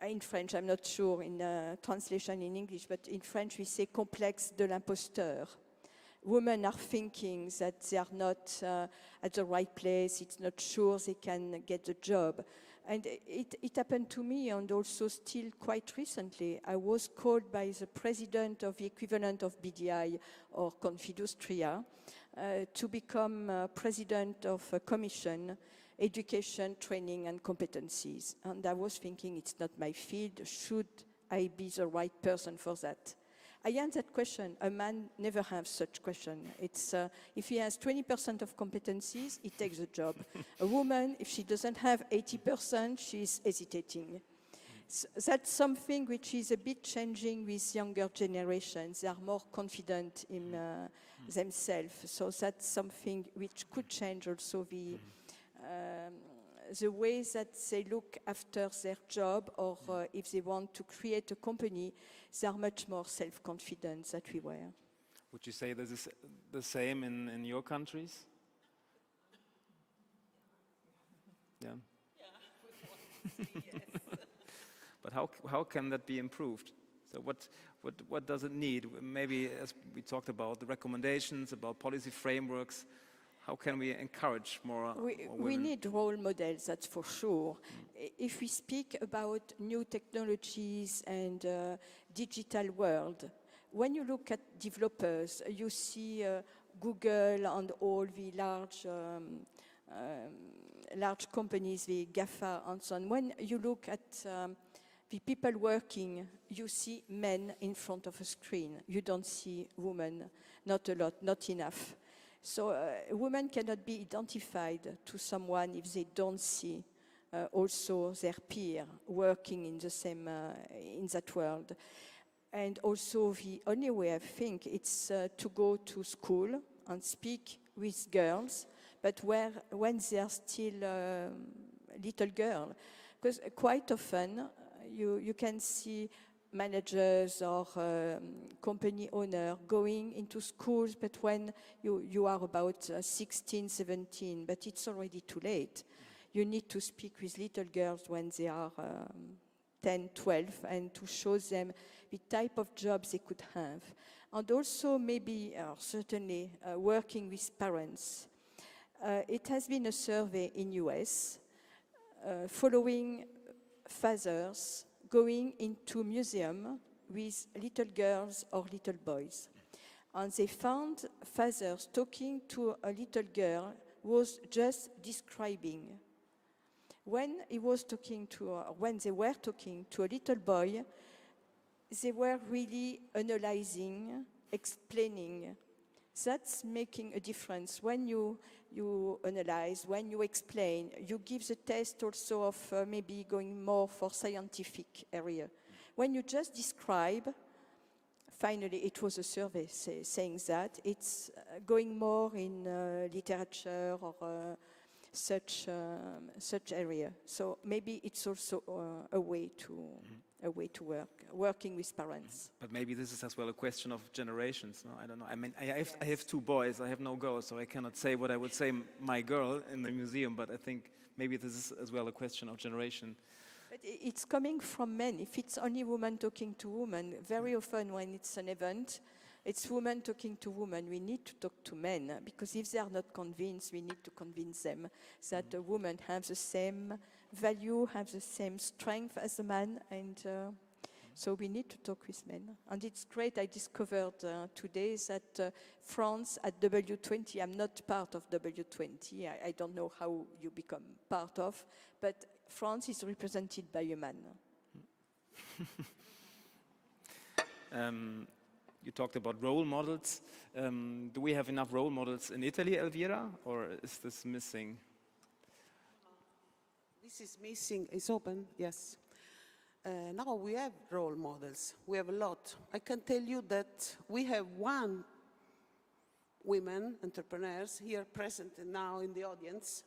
H: in French, I'm not sure in translation in English, but in French we say complexe de l'imposteur. Women are thinking that they are not at the right place, it's not sure they can get the job. And it happened to me, and also still quite recently. I was called by the president of the equivalent of BDI or Confindustria to become president of a commission, education, training and competencies. And I was thinking, it's not my field, should I be the right person for that? I answered that question. A man never has such question. It's if he has 20% of competencies, he takes the job. A woman, if she doesn't have 80%, she's hesitating. So that's something which is a bit changing with younger generations. They are more confident in themselves. So that's something which could change also the way that they look after their job, or if they want to create a company, they are much more self-confident than we were.
B: Would you say this is the same in your countries? Yeah. Yes. But how can that be improved? So what does it need? Maybe, as we talked about, the recommendations, about policy frameworks. How can we encourage more women?
H: We need role models, that's for sure. If we speak about new technologies and digital world, when you look at developers, you see Google and all the large companies, the GAFA and so on. When you look at the people working, you see men in front of a screen. You don't see women, not a lot, not enough. So women cannot be identified to someone if they don't see also their peer working in the same in that world. And also the only way I think it's to go to school and speak with girls, but when they are still little girl, because quite often you can see managers or company owner going into schools, but when you are about 16, 17, but it's already too late. You need to speak with little girls when they are 10, 12, and to show them the type of jobs they could have. And also maybe, certainly, working with parents. It has been a survey in US following fathers going into museum with little girls or little boys. And they found fathers talking to a little girl who was just describing. When they were talking to a little boy, they were really analyzing, explaining. That's making a difference. When you analyze, when you explain, you give the test also of maybe going more for scientific area. When you just describe, finally it was a survey saying that it's going more in literature or such area. So maybe it's also a way to work, working with parents.
B: But maybe this is as well a question of generations. No, I don't know. I mean, I have two boys. I have no girls, so I cannot say what I would say my girl in the museum. But I think maybe this is as well a question of generation.
H: But it's coming from men. If it's only women talking to women, very often when it's an event, it's women talking to women. We need to talk to men, because if they are not convinced, we need to convince them that a woman has the same value, has the same strength as a man, and so we need to talk with men. And it's great, I discovered today that France at W20, I'm not part of W20, I don't know how you become part of, but France is represented by a man.
B: You talked about role models. Do we have enough role models in Italy, Elvira, or is this missing?
E: This is missing. It's open, yes. Now we have role models. We have a lot. I can tell you that we have one women entrepreneurs here present now in the audience.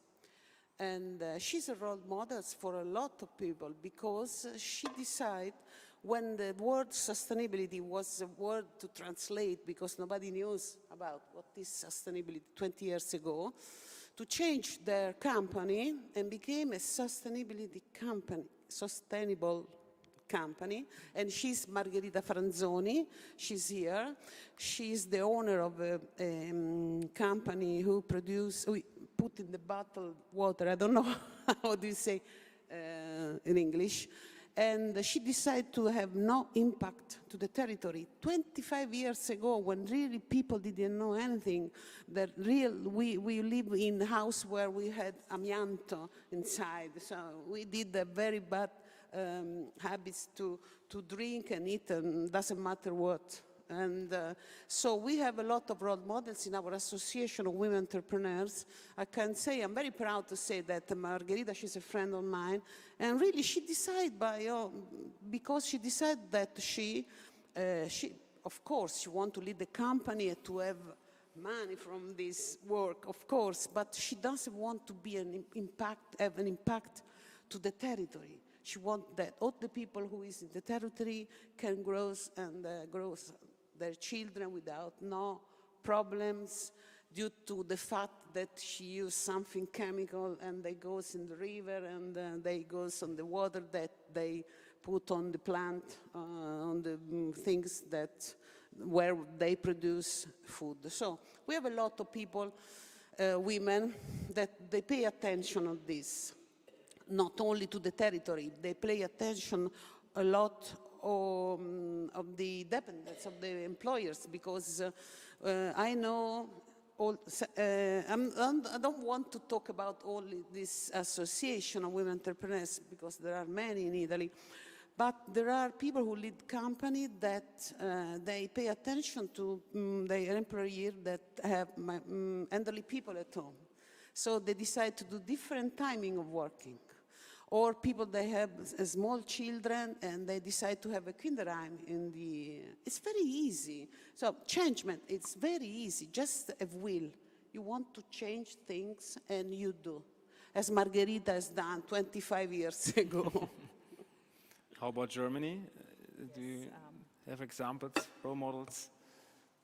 E: And she's a role model for a lot of people, because she decided, when the word sustainability was a word to translate, because nobody knows about what is sustainability 20 years ago, to change their company and became a sustainability company, sustainable company. And she's Margherita Franzoni. She's here. She's the owner of a company who put in the bottled water. I don't know how do you say in English. And she decided to have no impact to the territory. 25 years ago, when really people didn't know anything, we live in a house where we had amianto inside. So we did a very bad habits to drink and eat, and doesn't matter what. And so we have a lot of role models in our association of women entrepreneurs. I can say, I'm very proud to say that Margherita, she's a friend of mine, and really she decided because she decided that she of course, she wants to lead the company and to have money from this work, of course, but she doesn't want to be have an impact to the territory. She wants that all the people who is in the territory can grow and grow their children without no problems, due to the fact that she used something chemical and they goes in the river and they goes on the water that they put on the plant, on the things where they produce food. So we have a lot of people, women, that they pay attention on this. Not only to the territory, they pay attention a lot of the dependents of the employers, because I know I don't want to talk about only this association of women entrepreneurs, because there are many in Italy, but there are people who lead companies that they pay attention to their employees that have elderly people at home. So they decide to do different timing of working. Or people, they have small children and they decide to have a kinderheim it's very easy. So changement, it's very easy, just a will. You want to change things and you do, as Margherita has done 25 years ago.
B: How about Germany? Do you have examples, role models?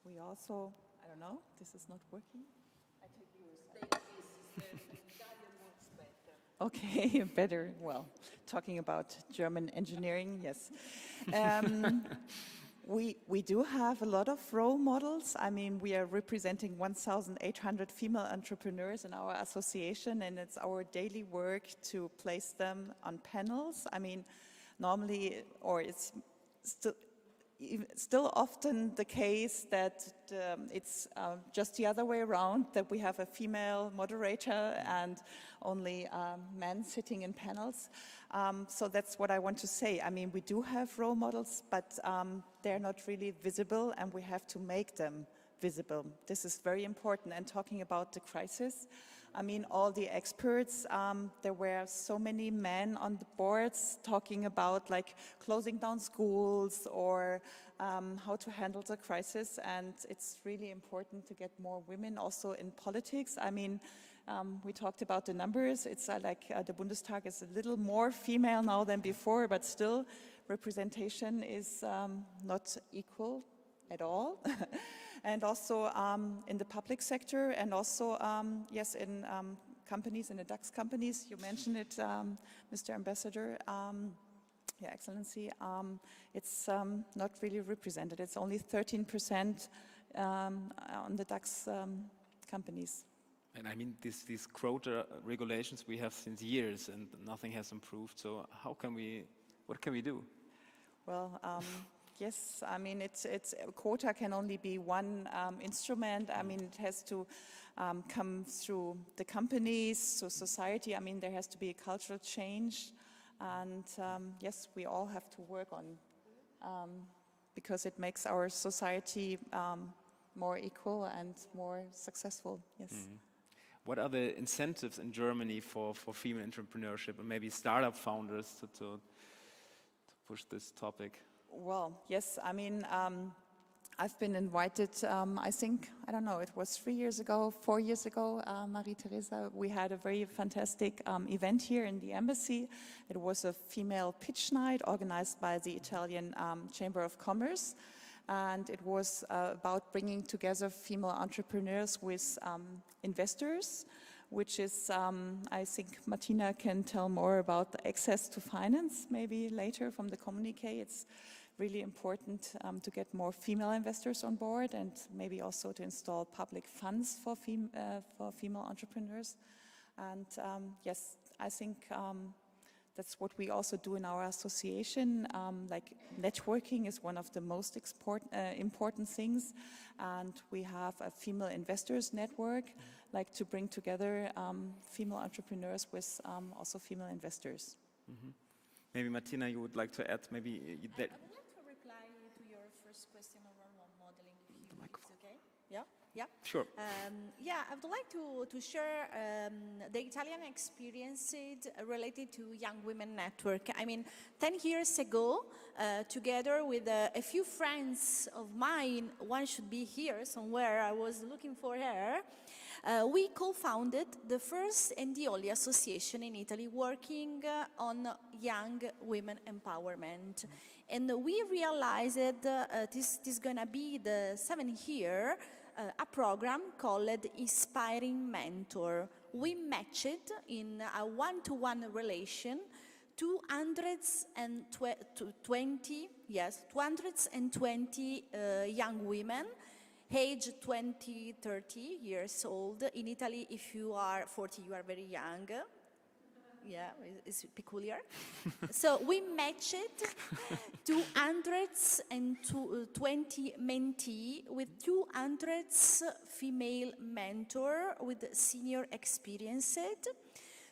F: We also, I don't know, this is not working. I take yours. Okay, better. Well, talking about German engineering, yes. We do have a lot of role models. I mean, we are representing 1,800 female entrepreneurs in our association, and it's our daily work to place them on panels. I mean, normally, or it's still, still often the case that it's just the other way around, that we have a female moderator and only men sitting in panels. So that's what I want to say. I mean, we do have role models, but they're not really visible, and we have to make them visible. This is very important. And talking about the crisis, I mean, all the experts, there were so many men on the boards talking about like closing down schools or how to handle the crisis. And it's really important to get more women also in politics. I mean, we talked about the numbers. It's like the Bundestag is a little more female now than before, but still representation is not equal at all. And also in the public sector, and also, yes, in companies, in the DAX companies. You mentioned it, Mr. Ambassador, Your Excellency. It's not really represented. It's only 13% on the DAX companies.
B: And I mean, these quota regulations we have since years, and nothing has improved. So what can we do?
F: Well, yes, I mean, it's quota can only be one instrument. I mean, it has to come through the companies, through society. I mean, there has to be a cultural change. And yes, we all have to work on, because it makes our society more equal and more successful, yes.
B: Mm-hmm. What are the incentives in Germany for female entrepreneurship and maybe startup founders to push this topic?
F: Well, yes, I mean, I've been invited, I think, I don't know, it was 4 years ago, Marie Teresa, we had a very fantastic event here in the embassy. It was a female pitch night organized by the Italian Chamber of Commerce. And it was about bringing together female entrepreneurs with investors, which is, I think Martina can tell more about the access to finance maybe later from the communique. It's really important to get more female investors on board, and maybe also to install public funds for female entrepreneurs. And yes, I think that's what we also do in our association. Like networking is one of the most important things, and we have a female investors network, like to bring together female entrepreneurs with also female investors.
B: Mm-hmm. Maybe Martina, you would like to add maybe that.
G: I would like to reply to your first question around role modeling, if it's okay. Yeah. Yeah.
B: Sure.
G: Yeah, I would like to share the Italian experiences related to Young Women Network. I mean, 10 years ago, together with a few friends of mine, one should be here somewhere, I was looking for her, we co-founded the first and the only association in Italy working on young women empowerment. And we realized that this is going to be the 7th year, a program called Inspiring Mentor. We matched in a one-to-one relation 220 young women, age 20, 30 years old. In Italy, if you are 40, you are very young. Yeah, it's peculiar. So we matched 220 mentee with 200 female mentor with senior experience.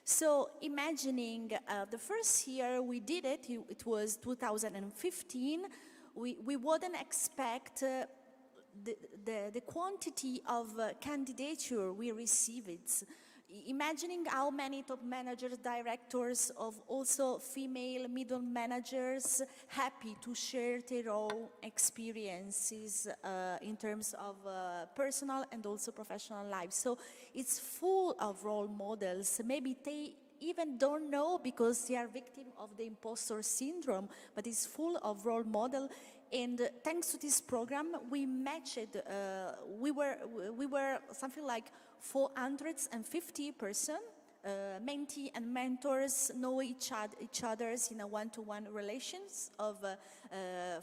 G: So imagining the first year we did it, it was 2015, we wouldn't expect the quantity of candidature we received. Imagining how many top managers, directors of also female middle managers happy to share their own experiences in terms of personal and also professional life. So it's full of role models. Maybe they even don't know because they are victim of the imposter syndrome, but it's full of role model. And thanks to this program, we matched, we were something like 450 persons, mentee and mentors know each other's in a one-to-one relations of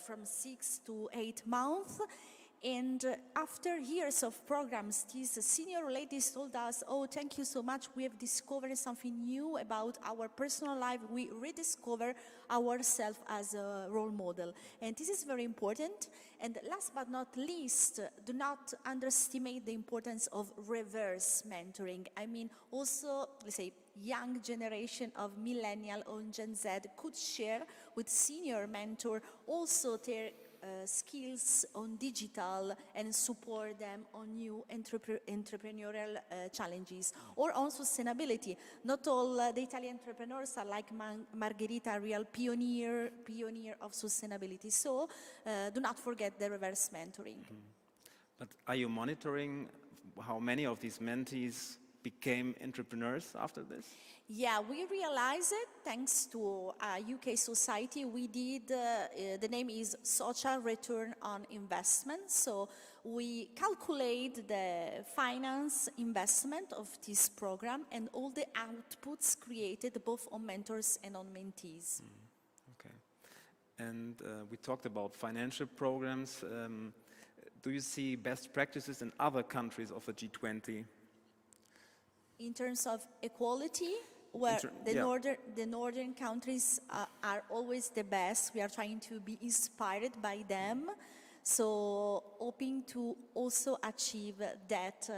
G: from 6 to 8 months. And after years of programs, these senior ladies told us, oh, thank you so much, we have discovered something new about our personal life. We rediscover ourselves as a role model. And this is very important. And last but not least, do not underestimate the importance of reverse mentoring. I mean, also, let's say, young generation of millennial or Gen Z could share with senior mentor also their skills on digital and support them on new entrepreneurial challenges or on sustainability. Not all the Italian entrepreneurs are like Margherita, a real pioneer of sustainability. So do not forget the reverse mentoring.
B: But are you monitoring how many of these mentees became entrepreneurs after this?
G: Yeah, we realized it thanks to a UK society. We did, the name is Social Return on Investment. So we calculate the finance investment of this program and all the outputs created both on mentors and on mentees.
B: Okay. And we talked about financial programs. Do you see best practices in other countries of the G20?
G: In terms of equality, where the northern countries are always the best. We are trying to be inspired by them. So hoping to also achieve that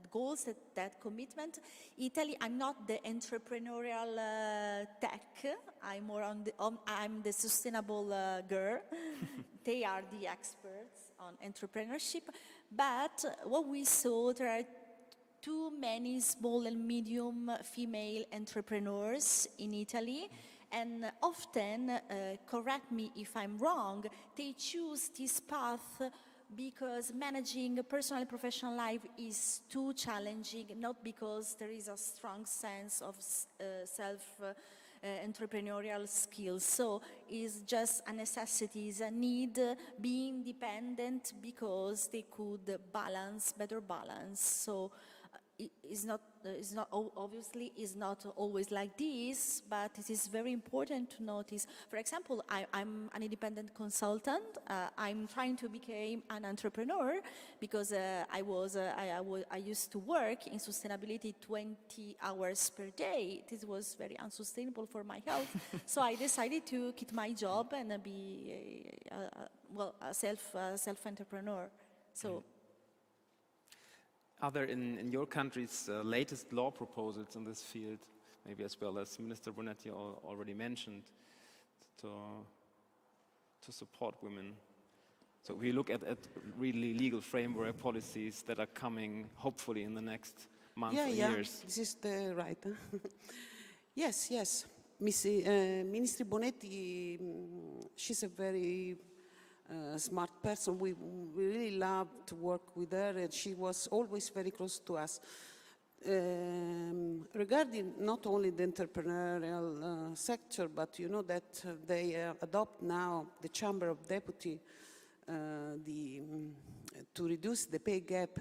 G: goals, that commitment. Italy, I'm not the entrepreneurial tech. I'm more I'm the sustainable girl. They are the experts on entrepreneurship. But what we saw, there are too many small and medium female entrepreneurs in Italy, and often, correct me if I'm wrong, they choose this path because managing a personal and professional life is too challenging, not because there is a strong sense of entrepreneurial skills. So it's just a necessity, it's a need, being independent because they could better balance. So obviously is not always like this, but it is very important to notice. For example, I'm an independent consultant. I'm trying to become an entrepreneur because I used to work in sustainability 20 hours per day. This was very unsustainable for my health. So I decided to quit my job and be a self-entrepreneur. So.
B: Are there in your country's latest law proposals in this field, maybe as well as Minister Bonetti already mentioned, to support women? So we look at really legal framework policies that are coming hopefully in the next months or years.
E: This is the right. Yes. Minister Bonetti, she's a very smart person. We really love to work with her, and she was always very close to us. Regarding not only the entrepreneurial sector, but you know that they adopt now the Chamber of Deputies to reduce the pay gap.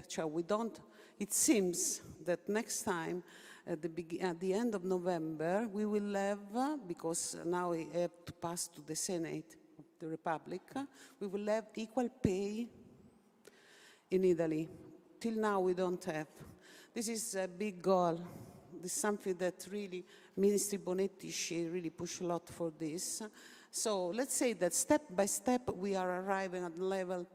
E: It seems that next time, at the end of November, we will have, because now we have to pass to the Senate, the Republic, we will have equal pay in Italy. Till now we don't have. This is a big goal. This is something that really Minister Bonetti, she really pushed a lot for this. So let's say that step by step we are arriving at a level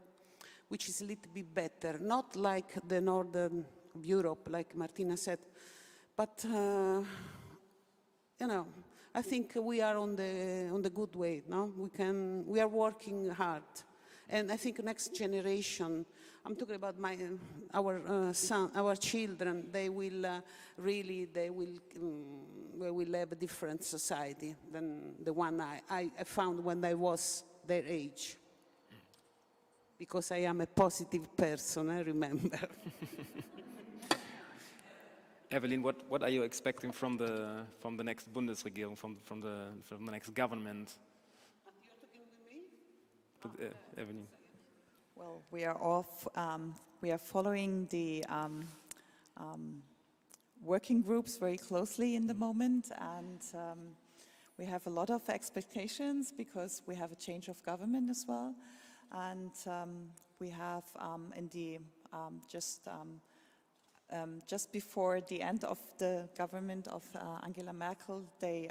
E: which is a little bit better, not like the northern of Europe, like Martina said, but I think we are on the good way. No, we are working hard, and I think next generation. I'm talking about our children. They will have a different society than the one I found when I was their age. Because I am a positive person, I remember.
B: Evelyne, what are you expecting from the next Bundesregierung, from the next government?
E: You're talking with me?
B: Evelyne.
F: Well, we are following the working groups very closely in the moment, and we have a lot of expectations because we have a change of government as well. And we have in the just before the end of the government of Angela Merkel, they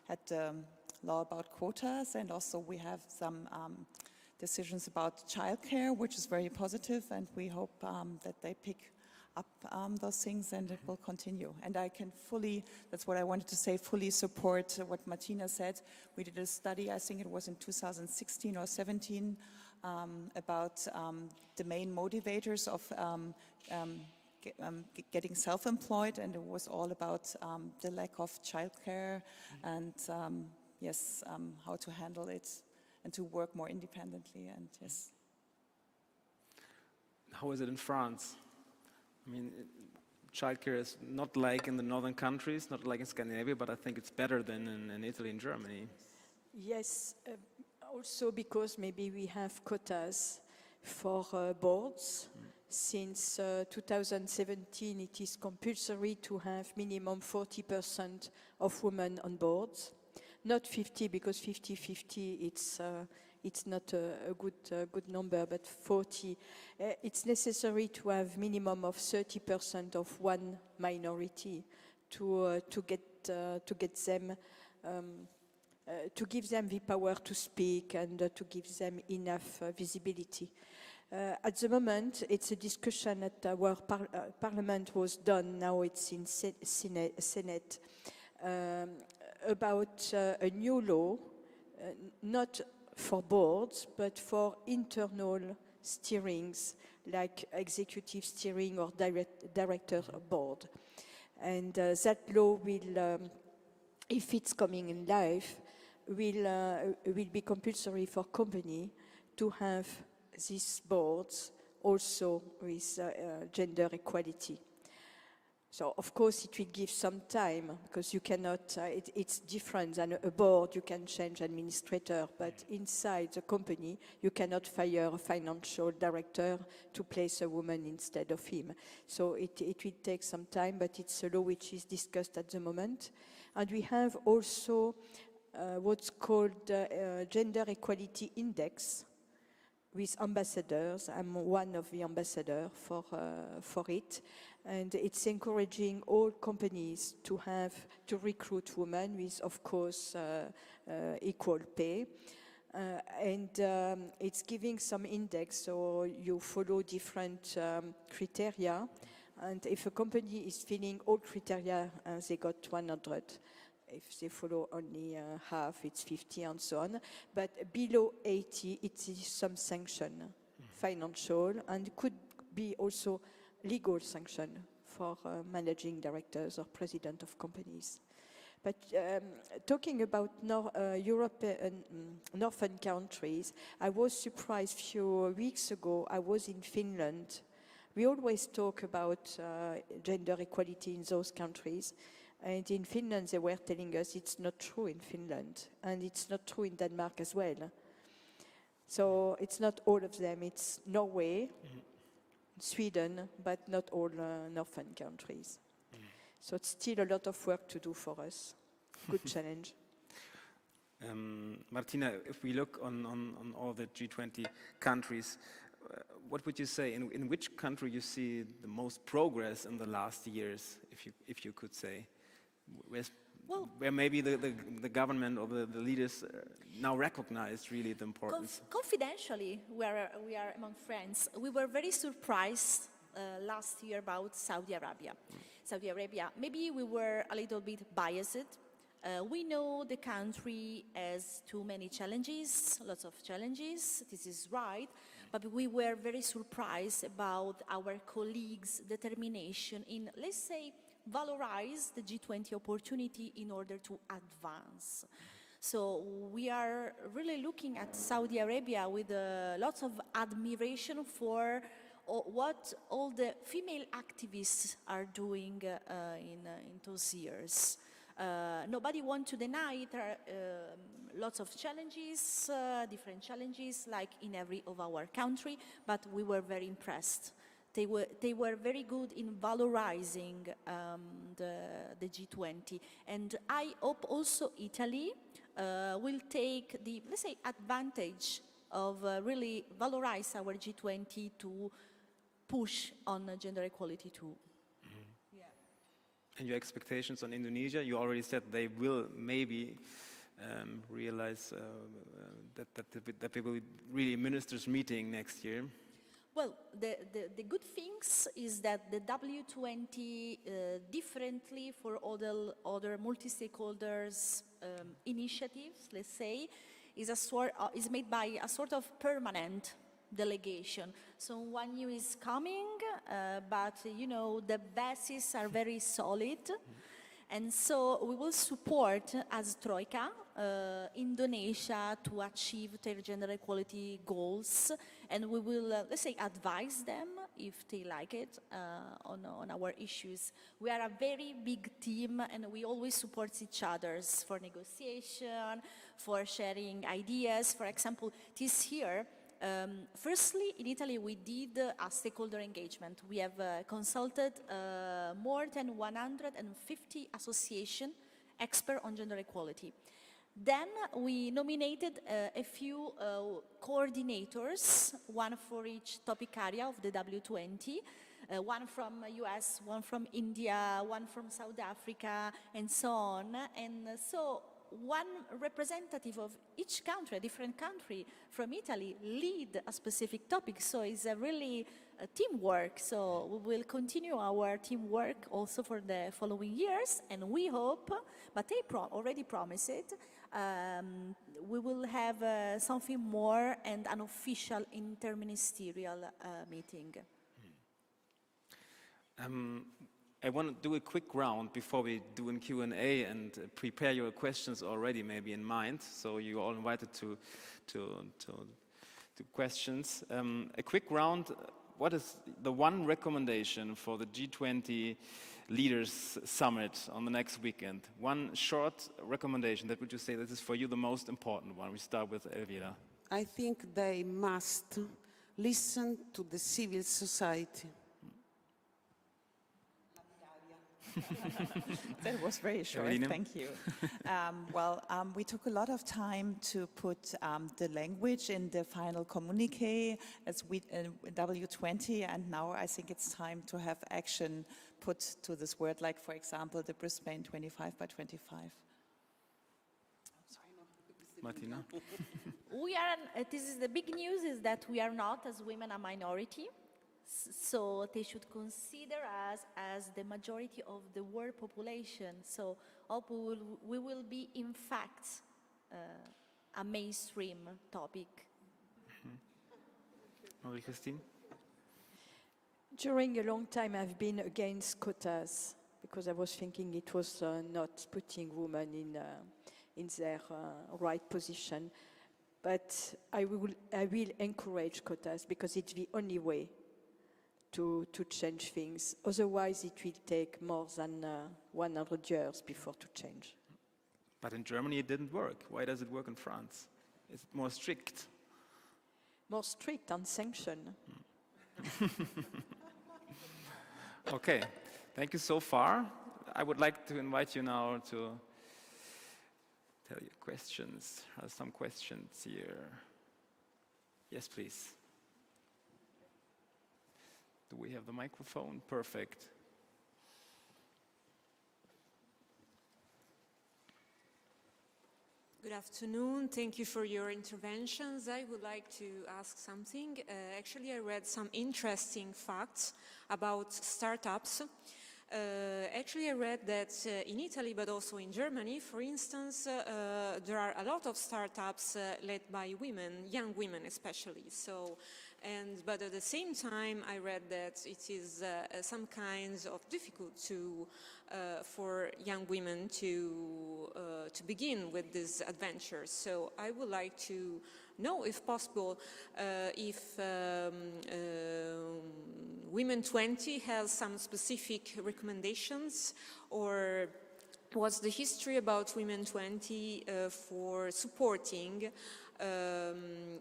F: had the law about quotas, and also we have some decisions about childcare, which is very positive, and we hope that they pick up those things and it will continue. And I can fully, that's what I wanted to say, fully support what Martina said. We did a study, I think it was in 2016 or 17, about the main motivators of getting self-employed, and it was all about the lack of childcare and how to handle it and to work more independently, and yes.
B: How is it in France? I mean, childcare is not like in the northern countries, not like in Scandinavia, but I think it's better than in Italy and Germany.
H: Yes, also because maybe we have quotas for boards. Since 2017, it is compulsory to have minimum 40% of women on boards. Not 50, because 50-50, it's not a good number, but 40. It's necessary to have minimum of 30% of one minority to get them, to give them the power to speak and to give them enough visibility. At the moment, it's a discussion at our parliament was done. Now it's in Senate about a new law, not for boards, but for internal steerings, like executive steering or director board. And that law will, if it's coming in life, will be compulsory for company to have these boards also with gender equality. So, of course, it will give some time, because you cannot, it's different than a board. You can change administrator, but inside the company, you cannot fire a financial director to place a woman instead of him. So it will take some time, but it's a law which is discussed at the moment. And we have also what's called Gender Equality Index, with ambassadors. I'm one of the ambassadors for it, and it's encouraging all companies to recruit women with, of course, equal pay, and it's giving some index, so you follow different criteria, and if a company is filling all criteria, they got 100. If they follow only half, it's 50 and so on. But below 80, it is some sanction, financial, and could be also legal sanction for managing directors or president of companies. But talking about Europe and northern countries, I was surprised a few weeks ago. I was in Finland. We always talk about gender equality in those countries. And in Finland, they were telling us it's not true in Finland, and it's not true in Denmark as well. So it's not all of them. It's Norway, Sweden, but not all northern countries. So it's still a lot of work to do for us. Good challenge.
B: Martina, if we look on all the G20 countries, what would you say, in which country you see the most progress in the last years, if you could say? Where maybe the government or the leaders now recognize really the importance.
G: Confidentially, we are among friends. We were very surprised last year about Saudi Arabia. Saudi Arabia, maybe we were a little bit biased. We know the country has too many challenges, lots of challenges, this is right, but we were very surprised about our colleagues' determination in, let's say, valorize the G20 opportunity in order to advance. So we are really looking at Saudi Arabia with lots of admiration for what all the female activists are doing in those years. Nobody wants to deny there are lots of challenges, different challenges, like in every of our country, but we were very impressed. They were very good in valorizing the G20, and I hope also Italy will take the, let's say, advantage of really valorize our G20 to push on gender equality too.
B: And your expectations on Indonesia, you already said they will maybe realize that there will be really ministers meeting next year.
G: Well, the good things is that the W20, differently for other multi-stakeholders initiatives, let's say, is made by a sort of permanent delegation. So one new is coming, but you know the bases are very solid, and so we will support as Troika Indonesia to achieve their gender equality goals, and we will let's say advise them if they like it on our issues. We are a very big team, and we always support each other for negotiation, for sharing ideas. For example, this year. Firstly, in Italy, we did a stakeholder engagement. We have consulted more than 150 association experts on gender equality. Then we nominated a few coordinators, one for each topic area of the W20, one from US, one from India, one from South Africa, and so on. And so one representative of each country, a different country from Italy, lead a specific topic. So it's a really teamwork. So we will continue our teamwork also for the following years, and we hope, but they already promised it, we will have something more and an official interministerial meeting.
B: I want to do a quick round before we do a Q&A and prepare your questions already maybe in mind. So you're all invited to questions. A quick round. What is the one recommendation for the G20 Leaders Summit on the next weekend? One short recommendation that would you say this is for you the most important one? We start with Elvira.
E: I think they must listen to the civil society.
F: That was very short,
B: Evelyne?
F: thank you. We took a lot of time to put the language in the final communique as W20, and now I think it's time to have action put to this word, like, for example, the Brisbane 25 by 25.
B: Martina?
G: This is the big news, is that we are not, as women, a minority. So they should consider us as the majority of the world population. So we will be, in fact, a mainstream topic.
B: Marie Christine?
H: During a long time, I've been against quotas because I was thinking it was not putting women in their right position. But I will encourage quotas because it's the only way to change things. Otherwise, it will take more than 100 years before to change.
B: But in Germany it didn't work. Why does it work in France? Is it more strict?
H: More strict and sanctioned.
B: Okay, thank you so far. I would like to invite you now to tell your questions. I have some questions here. Yes, please. Do we have the microphone? Perfect.
I: Good afternoon. Thank you for your interventions. I would like to ask something. Actually, I read some interesting facts about startups. Actually, I read that in Italy, but also in Germany, for instance, there are a lot of startups led by women, young women especially. But at the same time, I read that it is some kinds of difficult for young women to begin with these adventures. So I would like to know, if possible, if Women 20 has some specific recommendations, or what's the history about Women 20 for supporting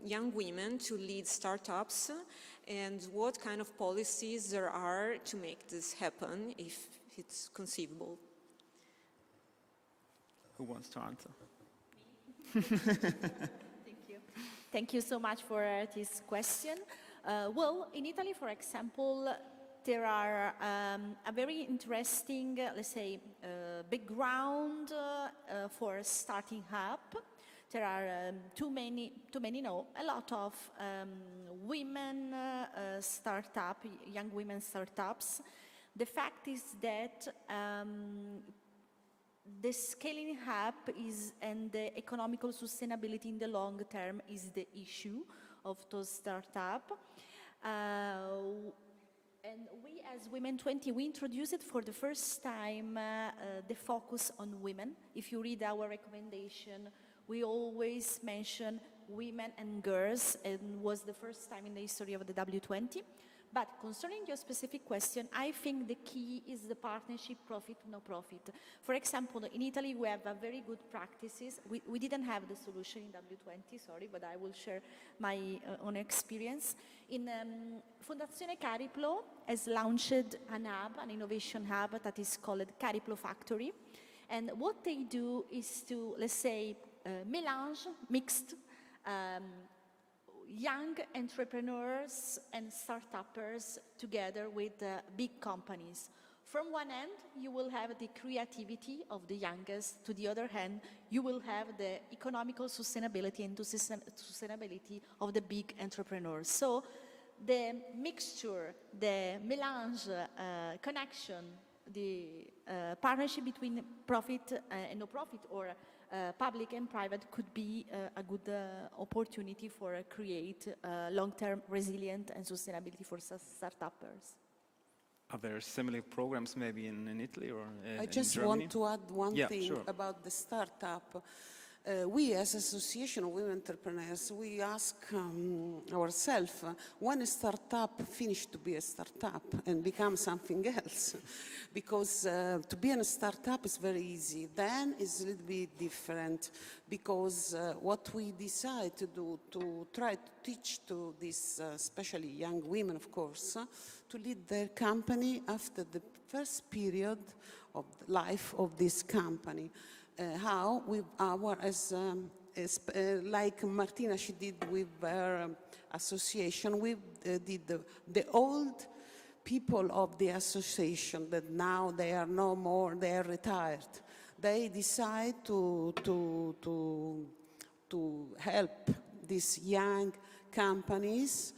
I: young women to lead startups, and what kind of policies there are to make this happen, if it's conceivable.
B: Who wants to answer?
G: Thank you. Thank you so much for this question. Well, in Italy, for example, there are a very interesting, let's say, background for starting up. There are too many, no, a lot of women startup, young women startups. The fact is that the scaling up is, and the economical sustainability in the long term is the issue of those startups. And we, as Women 20, we introduced it for the first time, the focus on women. If you read our recommendation, we always mention women and girls, and was the first time in the history of the W20. But concerning your specific question, I think the key is the partnership profit, no profit. For example, in Italy, we have very good practices. We didn't have the solution in W20, sorry, but I will share my own experience. In Fondazione Cariplo has launched an hub, an innovation hub that is called Cariplo Factory. And what they do is to, let's say, mixed young entrepreneurs and startuppers together with big companies. From one end, you will have the creativity of the youngest. To the other hand, you will have the economical sustainability and sustainability of the big entrepreneurs. So the mixture, the mélange, connection, the partnership between profit and no profit, or public and private, could be a good opportunity for create long-term resilient and sustainability for startuppers.
B: Are there similar programs maybe in Italy or
E: I
B: in
E: just
B: Germany?
E: want to add one thing
B: sure.
E: about the startup. We, as Association of Women Entrepreneurs, we ask ourselves, when a startup finishes to be a startup and becomes something else? Because to be in a startup is very easy. Then it's a little bit different, because what we decide to do, to try to teach to these, especially young women, of course, to lead their company after the first period of the life of this company. How with our, like Martina, she did with her association, we did the old people of the association that now they are no more, they are retired. They decide to help these young companies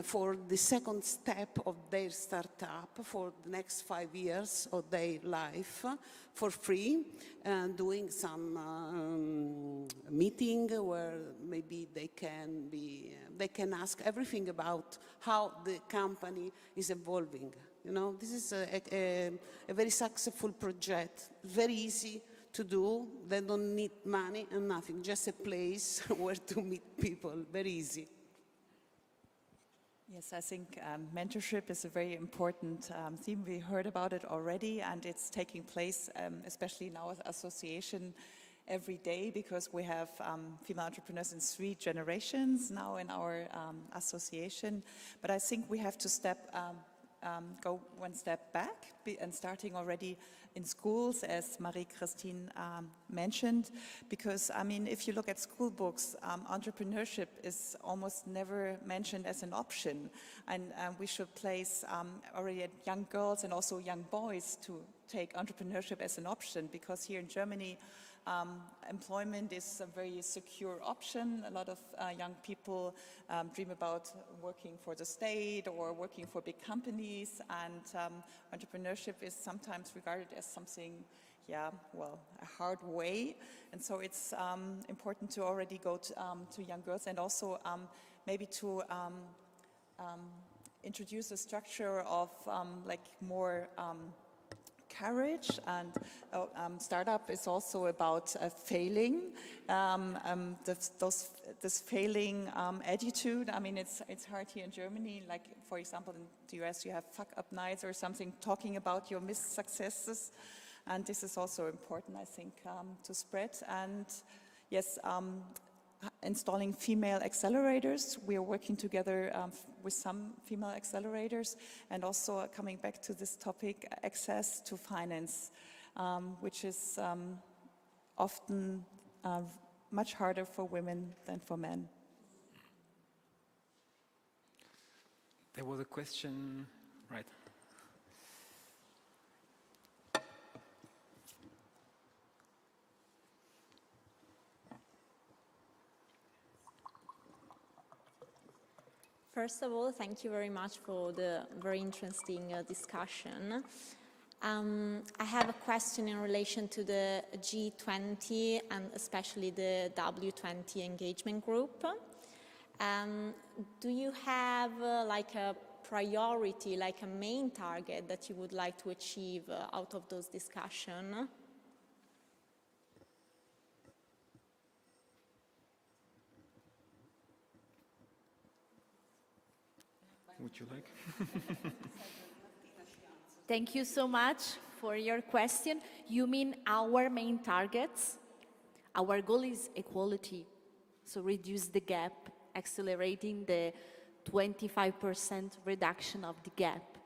E: for the second step of their startup for the next 5 years of their life for free, and doing some meeting where maybe they can ask everything about how the company is evolving. You know, this is a very successful project, very easy to do. They don't need money and nothing, just a place where to meet people, very easy.
F: Yes, I think mentorship is a very important theme. We heard about it already, and it's taking place, especially in our association, every day, because we have female entrepreneurs in 3 generations now in our association. But I think we have to go one step back, and starting already in schools, as Marie Christine mentioned, because, I mean, if you look at school books, entrepreneurship is almost never mentioned as an option, and we should place already at young girls and also young boys to take entrepreneurship as an option, because here in Germany, employment is a very secure option. A lot of young people dream about working for the state or working for big companies, and entrepreneurship is sometimes regarded as something, a hard way. And so it's important to already go to young girls, and also maybe to introduce a structure of more courage, and startup is also about failing. This failing attitude. I mean, it's hard here in Germany. Like, for example, in the US, you have fuck-up nights or something, talking about your missed successes, and this is also important, I think, to spread. And yes, installing female accelerators. We are working together with some female accelerators, and also coming back to this topic, access to finance, which is often much harder for women than for men.
B: There was a question, right.
G: First of all, thank you very much for the very interesting discussion. I have a question in relation to the G20 and especially the W20 engagement group. Do you have like a priority, like a main target that you would like to achieve out of those discussions?
B: Would you like?
G: Thank you so much for your question. You mean our main targets? Our goal is equality, so reduce the gap, accelerating the 25% reduction of the gap.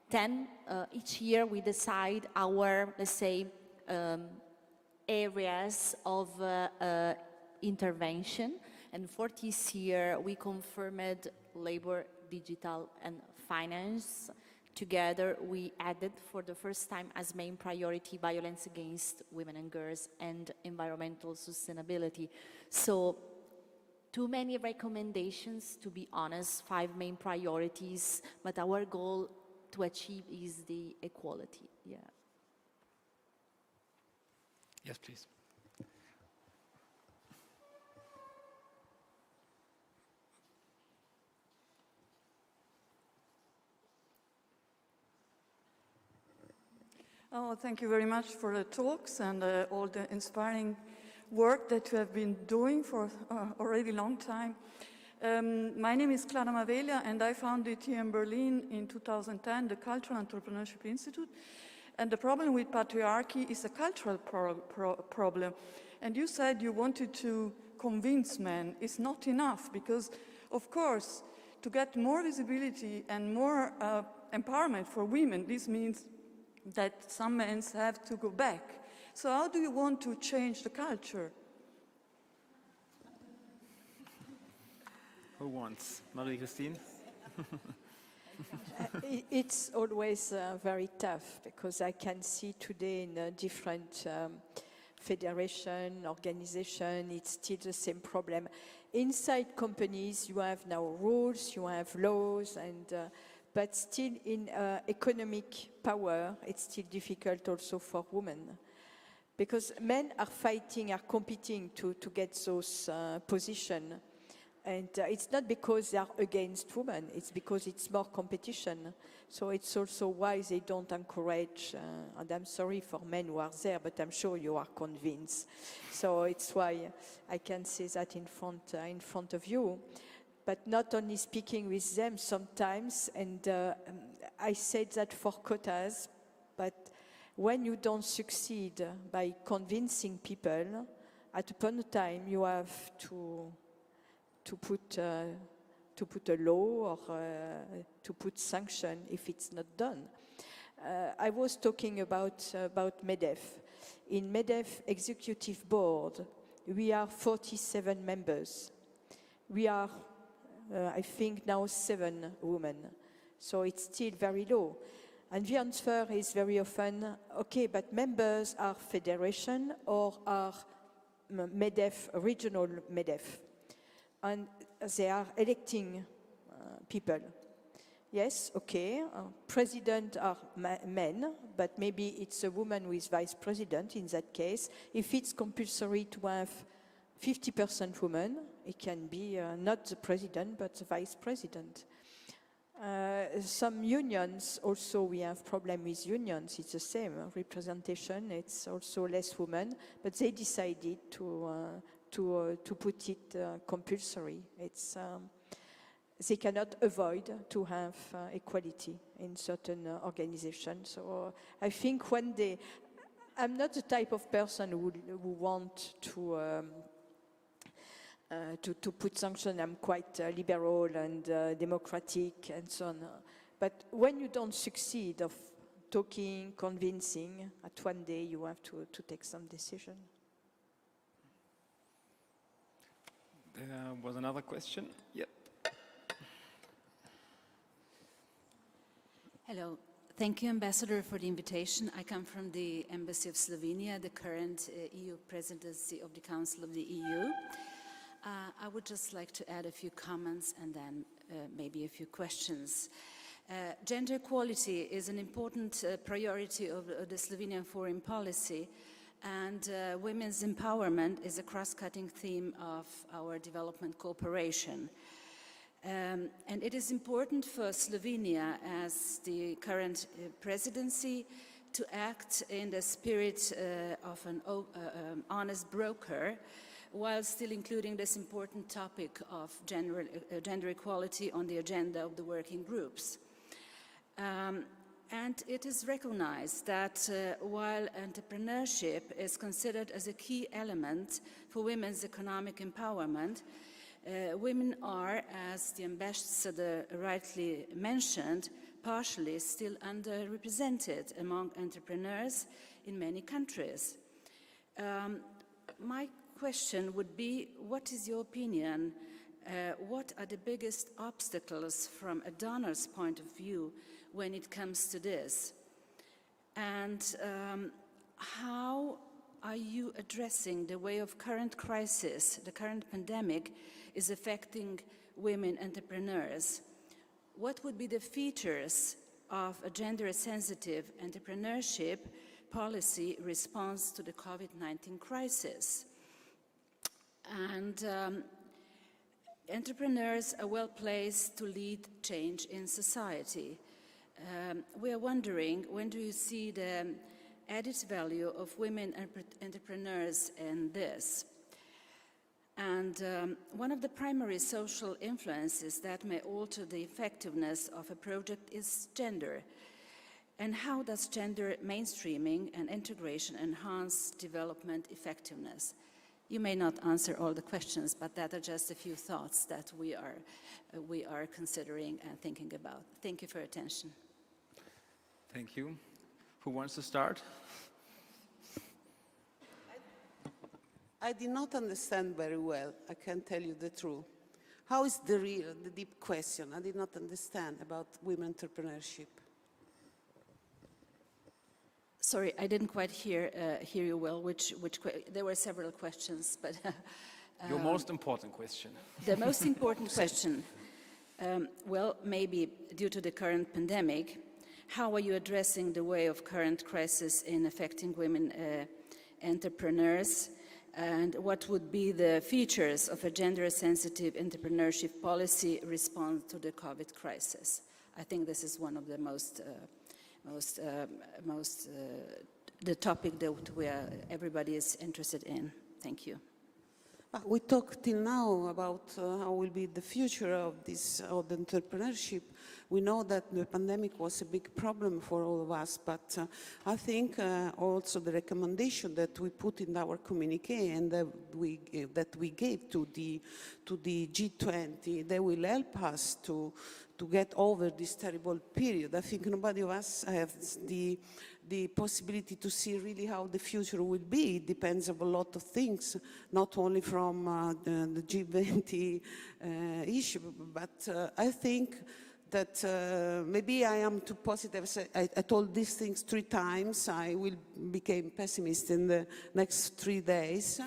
G: Then each year we decide our, let's say, areas of intervention. And for this year we confirmed labor, digital and finance. Together we added for the first time as main priority violence against women and girls and environmental sustainability. So too many recommendations, to be honest, 5 main priorities, but our goal to achieve is the equality. Yeah.
B: Yes, please.
J: Oh, thank you very much for the talks and all the inspiring work that you have been doing for already a long time. My name is Clara Mavelia and I founded here in Berlin in 2010 the Cultural Entrepreneurship Institute. And the problem with patriarchy is a cultural problem. And you said you wanted to convince men. It's not enough because, of course, to get more visibility and more empowerment for women, this means that some men have to go back. So how do you want to change the culture?
B: Who wants? Marie Christine?
H: It's always very tough because I can see today in different federation, organization, it's still the same problem. Inside companies, you have now rules, you have laws, and but still in economic power, it's still difficult also for women. Because men are fighting, are competing to get those positions. And it's not because they are against women, it's because it's more competition. So it's also why they don't encourage, and I'm sorry for men who are there, but I'm sure you are convinced. So it's why I can say that in front of you. But not only speaking with them sometimes, and I said that for quotas, but when you don't succeed by convincing people, at a point of time you have to put a law or to put sanction if it's not done. I was talking about MEDEF. In MEDEF Executive Board, we are 47 members. We are I think now 7 women, so it's still very low. And the answer is very often, okay, but members are federation or are MEDEF, regional MEDEF, and they are electing people. Yes, okay, president are men, but maybe it's a woman who is vice president in that case. If it's compulsory to have 50% women, it can be not the president, but the vice president. Some unions, also we have problem with unions, it's the same, representation, it's also less women, but they decided to put it compulsory. It's, they cannot avoid to have equality in certain organizations. So I think one day, I'm not the type of person who want to put sanctions. I'm quite liberal and democratic and so on. But when you don't succeed of talking, convincing, at one day you have to take some decision.
B: There was another question. Yep.
K: Hello. Thank you, Ambassador, for the invitation. I come from the Embassy of Slovenia, the current EU presidency of the Council of the EU. I would just like to add a few comments and then maybe a few questions. Gender equality is an important priority of the Slovenian foreign policy, and women's empowerment is a cross-cutting theme of our development cooperation. And it is important for Slovenia, as the current presidency, to act in the spirit of an honest broker, while still including this important topic of gender equality on the agenda of the working groups. And it is recognized that while entrepreneurship is considered as a key element for women's economic empowerment, women are, as the ambassador rightly mentioned, partially still underrepresented among entrepreneurs in many countries. My question would be, what is your opinion? What are the biggest obstacles from a donor's point of view when it comes to this? And how are you addressing the way of current crisis, the current pandemic, is affecting women entrepreneurs? What would be the features of a gender-sensitive entrepreneurship policy response to the COVID-19 crisis? And entrepreneurs are well placed to lead change in society. We are wondering, when do you see the added value of women entrepreneurs in this? And one of the primary social influences that may alter the effectiveness of a project is gender. And how does gender mainstreaming and integration enhance development effectiveness? You may not answer all the questions, but that are just a few thoughts that we are considering and thinking about. Thank you for your attention.
B: Thank you. Who wants to start?
E: I did not understand very well, I can tell you the truth. How is the deep question? I did not understand about women entrepreneurship.
K: Sorry, I didn't quite hear you well. There were several questions, but
B: your most important question.
K: The most important question. Well, maybe due to the current pandemic, how are you addressing the way of current crisis in affecting women entrepreneurs? And what would be the features of a gender-sensitive entrepreneurship policy response to the COVID crisis? I think this is one of the the topic that everybody is interested in. Thank you.
E: We talked till now about how will be the future of the entrepreneurship. We know that the pandemic was a big problem for all of us, but I think also the recommendation that we put in our communique and that we gave to the G20, they will help us to get over this terrible period. I think nobody of us has the possibility to see really how the future will be. It depends on a lot of things, not only from the G20 issue, but I think that maybe I am too positive. I told these things 3 times. I will become pessimist in the next 3 days.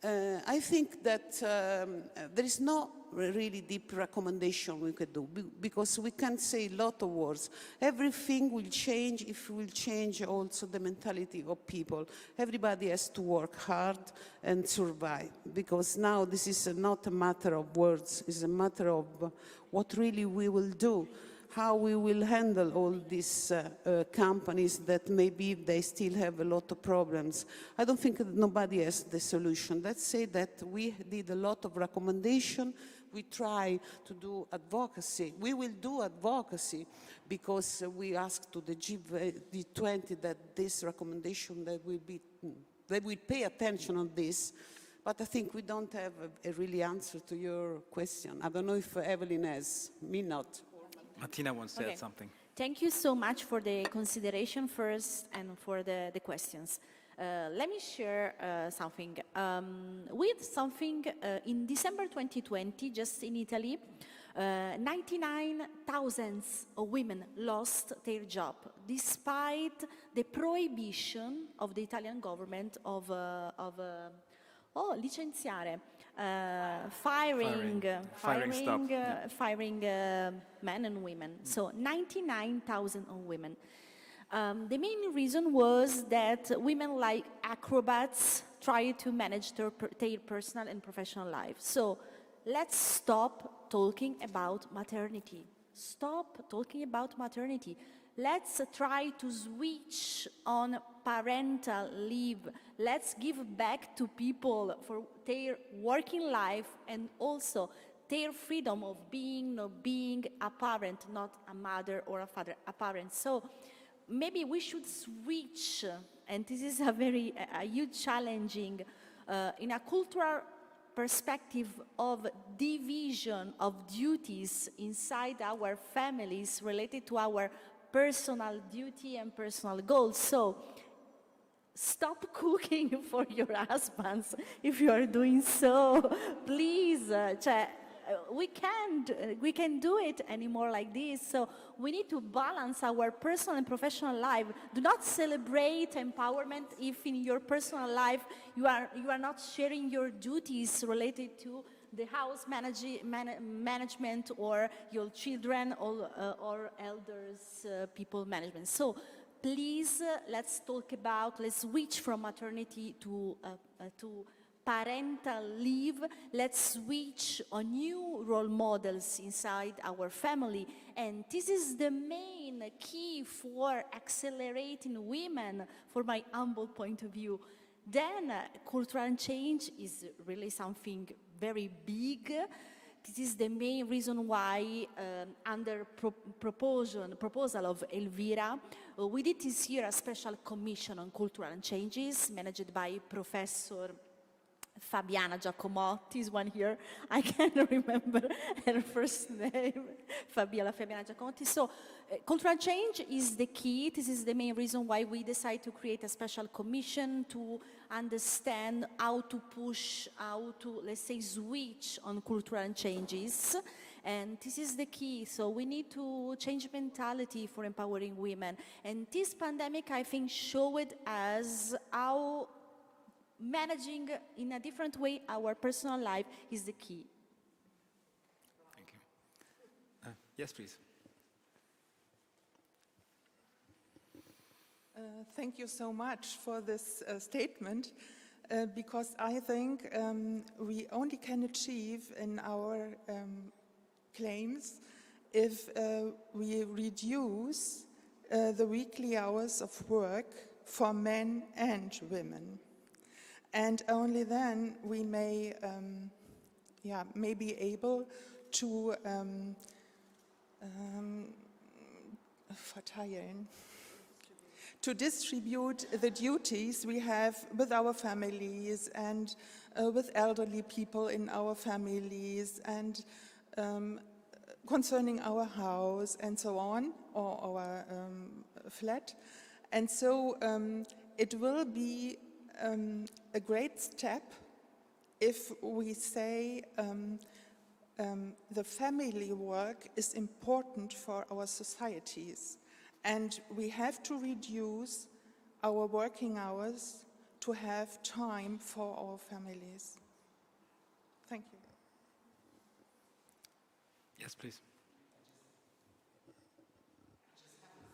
E: I think that there is no really deep recommendation we could do, because we can say a lot of words. Everything will change if we will change also the mentality of people. Everybody has to work hard and survive, because now this is not a matter of words, it's a matter of what really we will do, how we will handle all these companies that maybe they still have a lot of problems. I don't think that nobody has the solution. Let's say that we did a lot of recommendation. We try to do advocacy. We will do advocacy because we asked to the G20 that this recommendation they will pay attention on this. But I think we don't have a really answer to your question. I don't know if Evelyne has, me not.
B: Martina wants to add something.
G: Thank you so much for the consideration first and for the questions. Let me share something. In December 2020, just in Italy, 99,000 of women lost their job, despite the prohibition of the Italian government of licenziare, firing men and women. So 99,000 of women. The main reason was that women, like acrobats, try to manage their personal and professional life. So let's stop talking about maternity. Stop talking about maternity. Let's try to switch on parental leave. Let's give back to people for their working life and also their freedom of being, not being a parent, not a mother or a father, a parent. So maybe we should switch, and this is a huge challenging, in a cultural perspective of division of duties inside our families related to our personal duty and personal goals. So stop cooking for your husbands if you are doing so. Please, we can't do it anymore like this. So we need to balance our personal and professional life. Do not celebrate empowerment if in your personal life you are not sharing your duties related to the house management or your children or elders, people management. So please, let's switch from maternity to parental leave. Let's switch on new role models inside our family. And this is the main key for accelerating women, for my humble point of view. Then cultural change is really something very big. This is the main reason why under proposal of Elvira, we did this year a special commission on cultural changes managed by Professor Fabiana Giacomotti is one here. I can't remember her first name, Fabiana Giacomotti. So cultural change is the key. This is the main reason why we decided to create a special commission to understand how to push, how to, let's say, switch on cultural changes. And this is the key. So we need to change mentality for empowering women. And this pandemic, I think, showed us how managing in a different way our personal life is the key.
B: Thank you. Yes, please.
L: Thank you so much for this statement, because I think we only can achieve in our claims if we reduce the weekly hours of work for men and women. And only then we may be able to distribute the duties we have with our families and with elderly people in our families and concerning our house and so on, or our flat. And so it will be a great step if we say the family work is important for our societies, and we have to reduce our working hours to have time for our families. Thank you.
B: Yes, please.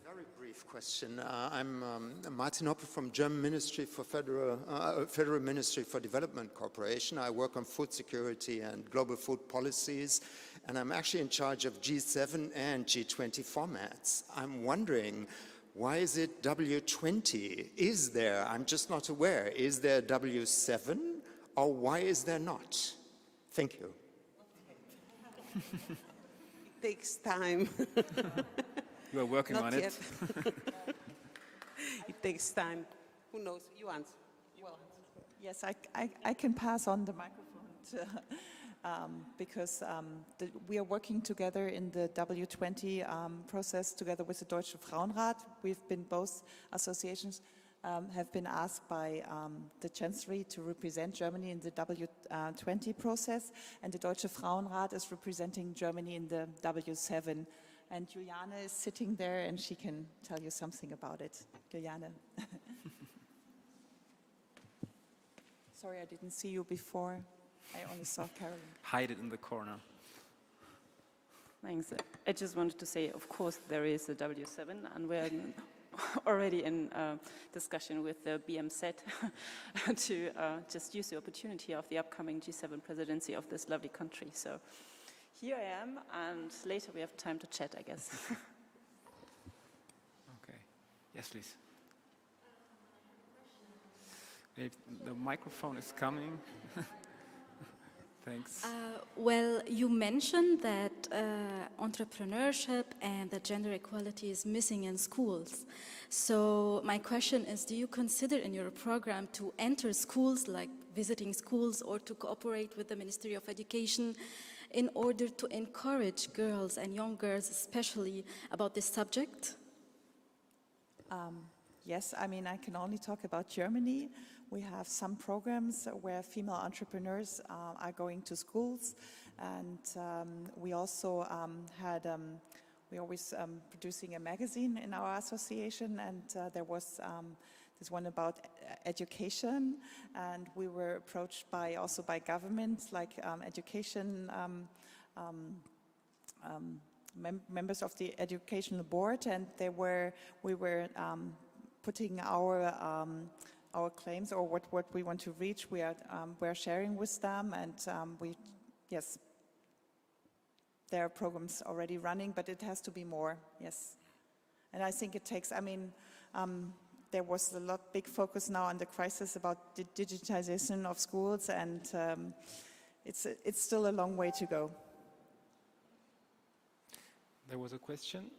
M: Very brief question. I'm Martin Hoppe from German Ministry for Federal Ministry for Development Cooperation. I work on food security and global food policies, and I'm actually in charge of G7 and G20 formats. I'm wondering, why is it W20? Is there, I'm just not aware, is there W7, or why is there not? Thank you.
E: It takes time.
B: You are working
E: Not
B: on
E: yet.
B: it.
E: It takes time. Who knows? You answer.
F: Well, yes, I can pass on the microphone because we are working together in the W20 process together with the Deutsche Frauenrat. We've been both associations have been asked by the Chancellery to represent Germany in the W20 process, and the Deutsche Frauenrat is representing Germany in the W7. And Juliane is sitting there, and she can tell you something about it. Juliane. Sorry, I didn't see you before. I only saw Caroline.
B: Hide it in the corner.
N: Thanks. I just wanted to say, of course, there is a W7, and we're already in discussion with the BMZ to just use the opportunity of the upcoming G7 presidency of this lovely country. So here I am, and later we have time to chat, I guess.
B: Okay. Yes, please. If the microphone is coming. Thanks.
K: Well, you mentioned that entrepreneurship and that gender equality is missing in schools. So my question is, do you consider in your program to enter schools, like visiting schools, or to cooperate with the Ministry of Education in order to encourage girls and young girls especially about this subject?
F: Yes, I mean, I can only talk about Germany. We have some programs where female entrepreneurs are going to schools, and we also we're always producing a magazine in our association, and there was this one about education, and we were approached also by governments, like education members of the educational board, and we were putting our claims, or what we want to reach. We're sharing with them, and yes, there are programs already running, but it has to be more, yes. And I think it takes, I mean, there was a big focus now on the crisis about the digitization of schools, and it's still a long way to go.
B: There was a question.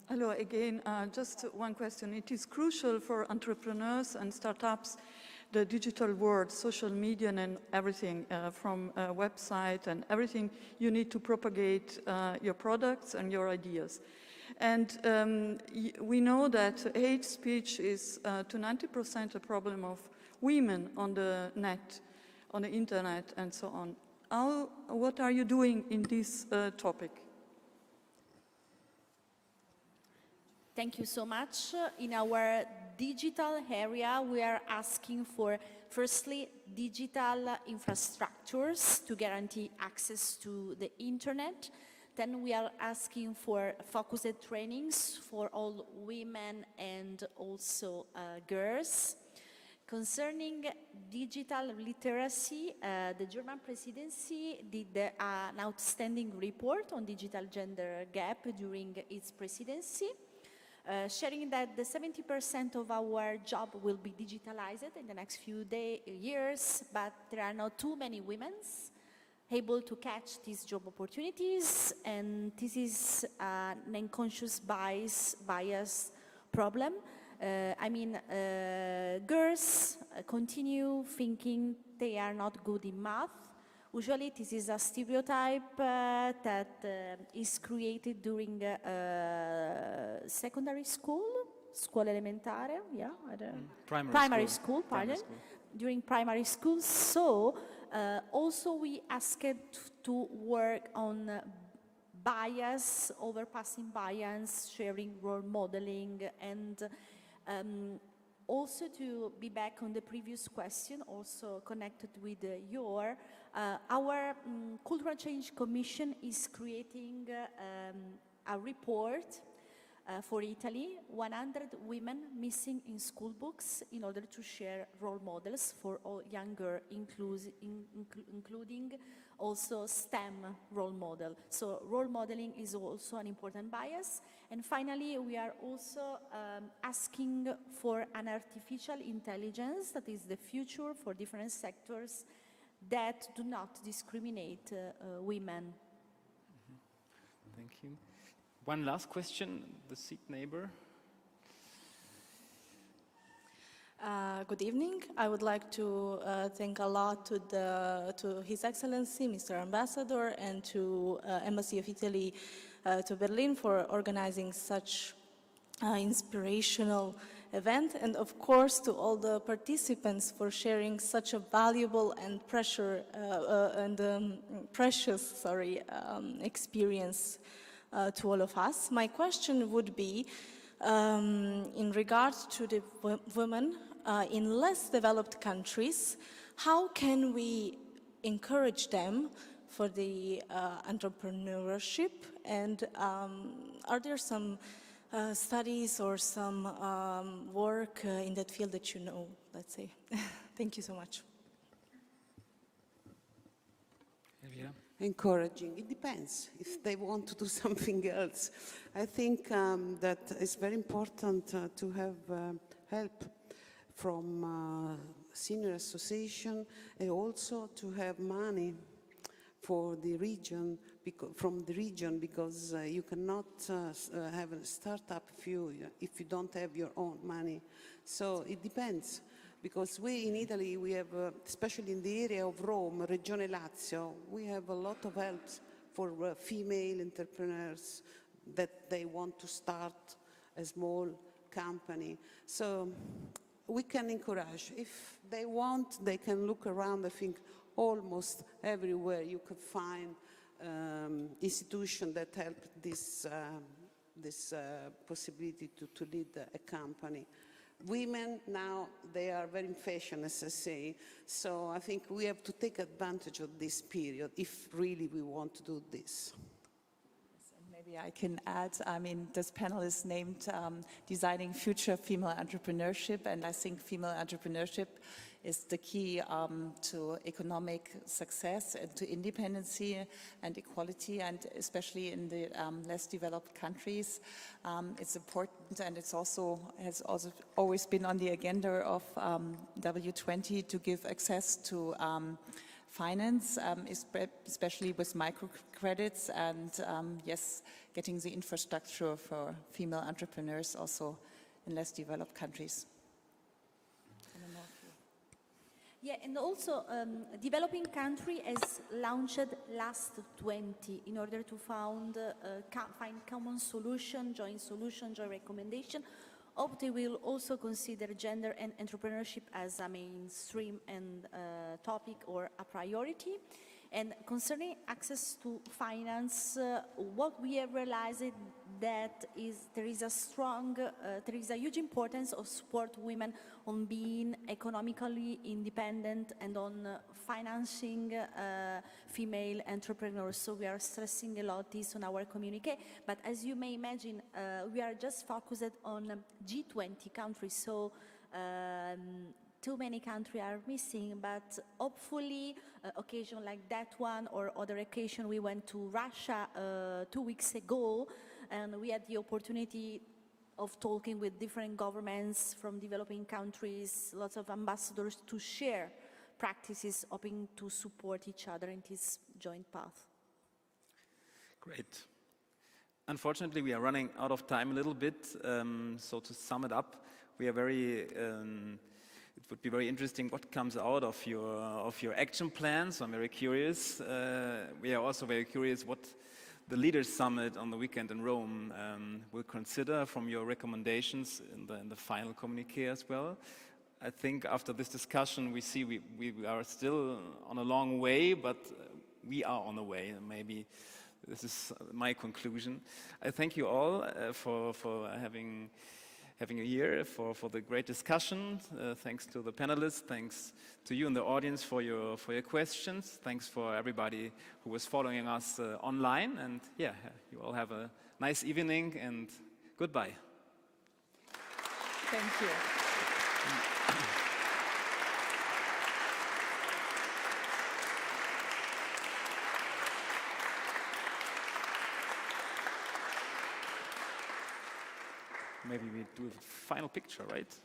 J: Hello again, just one question. It is crucial for entrepreneurs and startups, the digital world, social media and everything, from a website and everything. You need to propagate your products and your ideas. And we know that hate speech is to 90% a problem of women on the net, on the internet and so on. What are you doing in this topic?
G: Thank you so much. In our digital area, we are asking for, firstly, digital infrastructures to guarantee access to the internet. Then we are asking for focused trainings for all women and also girls. Concerning digital literacy, the German presidency did an outstanding report on digital gender gap during its presidency. Sharing that the 70% of our job will be digitalized in the next few years, but there are not too many women able to catch these job opportunities, and this is an unconscious bias problem. I mean, girls continue thinking they are not good in math. Usually this is a stereotype that is created during secondary school, scuola elementare, yeah? Primary school, pardon. During primary school. So also we asked to work on bias, overpassing bias, sharing role modeling, and also to be back on the previous question, also connected with our Cultural Change Commission is creating a report for Italy, 100 women missing in school books, in order to share role models for all younger, including also STEM role model. So role modeling is also an important bias. And finally, we are also asking for an artificial intelligence that is the future for different sectors that do not discriminate women.
B: Mm-hmm. Thank you. One last question, the seat neighbor.
O: Good evening. I would like to thank a lot to His Excellency, Mr. Ambassador, and to Embassy of Italy to Berlin for organizing such inspirational event, and of course to all the participants for sharing such a valuable and precious experience to all of us. My question would be in regards to the women in less developed countries, how can we encourage them for the entrepreneurship, and are there some studies or some work in that field that you know, let's say? Thank you so much.
B: Elvira?
E: Encouraging. It depends if they want to do something else. I think that it's very important to have help from senior association, and also to have money for the region, from the region, because you cannot have a startup if you don't have your own money. So it depends, because we in Italy, we have, especially in the area of Rome, Regione Lazio, we have a lot of help for female entrepreneurs that they want to start a small company. So we can encourage. If they want, they can look around. I think almost everywhere you could find institutions that help this possibility to lead a company. Women now, they are very in fashion, as I say, so I think we have to take advantage of this period if really we want to do this.
F: Maybe I can add, I mean, this panel is named Designing Future Female Entrepreneurship, and I think female entrepreneurship is the key to economic success and to independency and equality, and especially in the less developed countries. It's important, and it's also has also always been on the agenda of W20 to give access to finance, especially with microcredits, and yes, getting the infrastructure for female entrepreneurs also in less developed countries.
G: Yeah, and also developing country has launched last 20 in order to find common solution, joint recommendation. Hope they will also consider gender and entrepreneurship as a mainstream and topic or a priority. And concerning access to finance, what we have realized that there is a huge importance of support women on being economically independent and on financing female entrepreneurs. So we are stressing a lot this on our communique. But as you may imagine, we are just focused on G20 countries. So too many countries are missing, but hopefully occasion like that one or other occasion. We went to Russia 2 weeks ago, and we had the opportunity of talking with different governments from developing countries, lots of ambassadors, to share practices, hoping to support each other in this joint path.
B: Great. Unfortunately, we are running out of time a little bit, so to sum it up, we are very it would be very interesting what comes out of your action plans. So I'm very curious. We are also very curious what the Leaders Summit on the weekend in Rome will consider from your recommendations in the final communique as well. I think after this discussion, we see we are still on a long way, but we are on the way. And maybe this is my conclusion. I thank you all for having you here, for the great discussion. Thanks to the panelists, thanks to you in the audience for your questions. Thanks for everybody who was following us online. And yeah, you all have a nice evening and goodbye.
F: Thank you.
B: Maybe we do a final picture, right?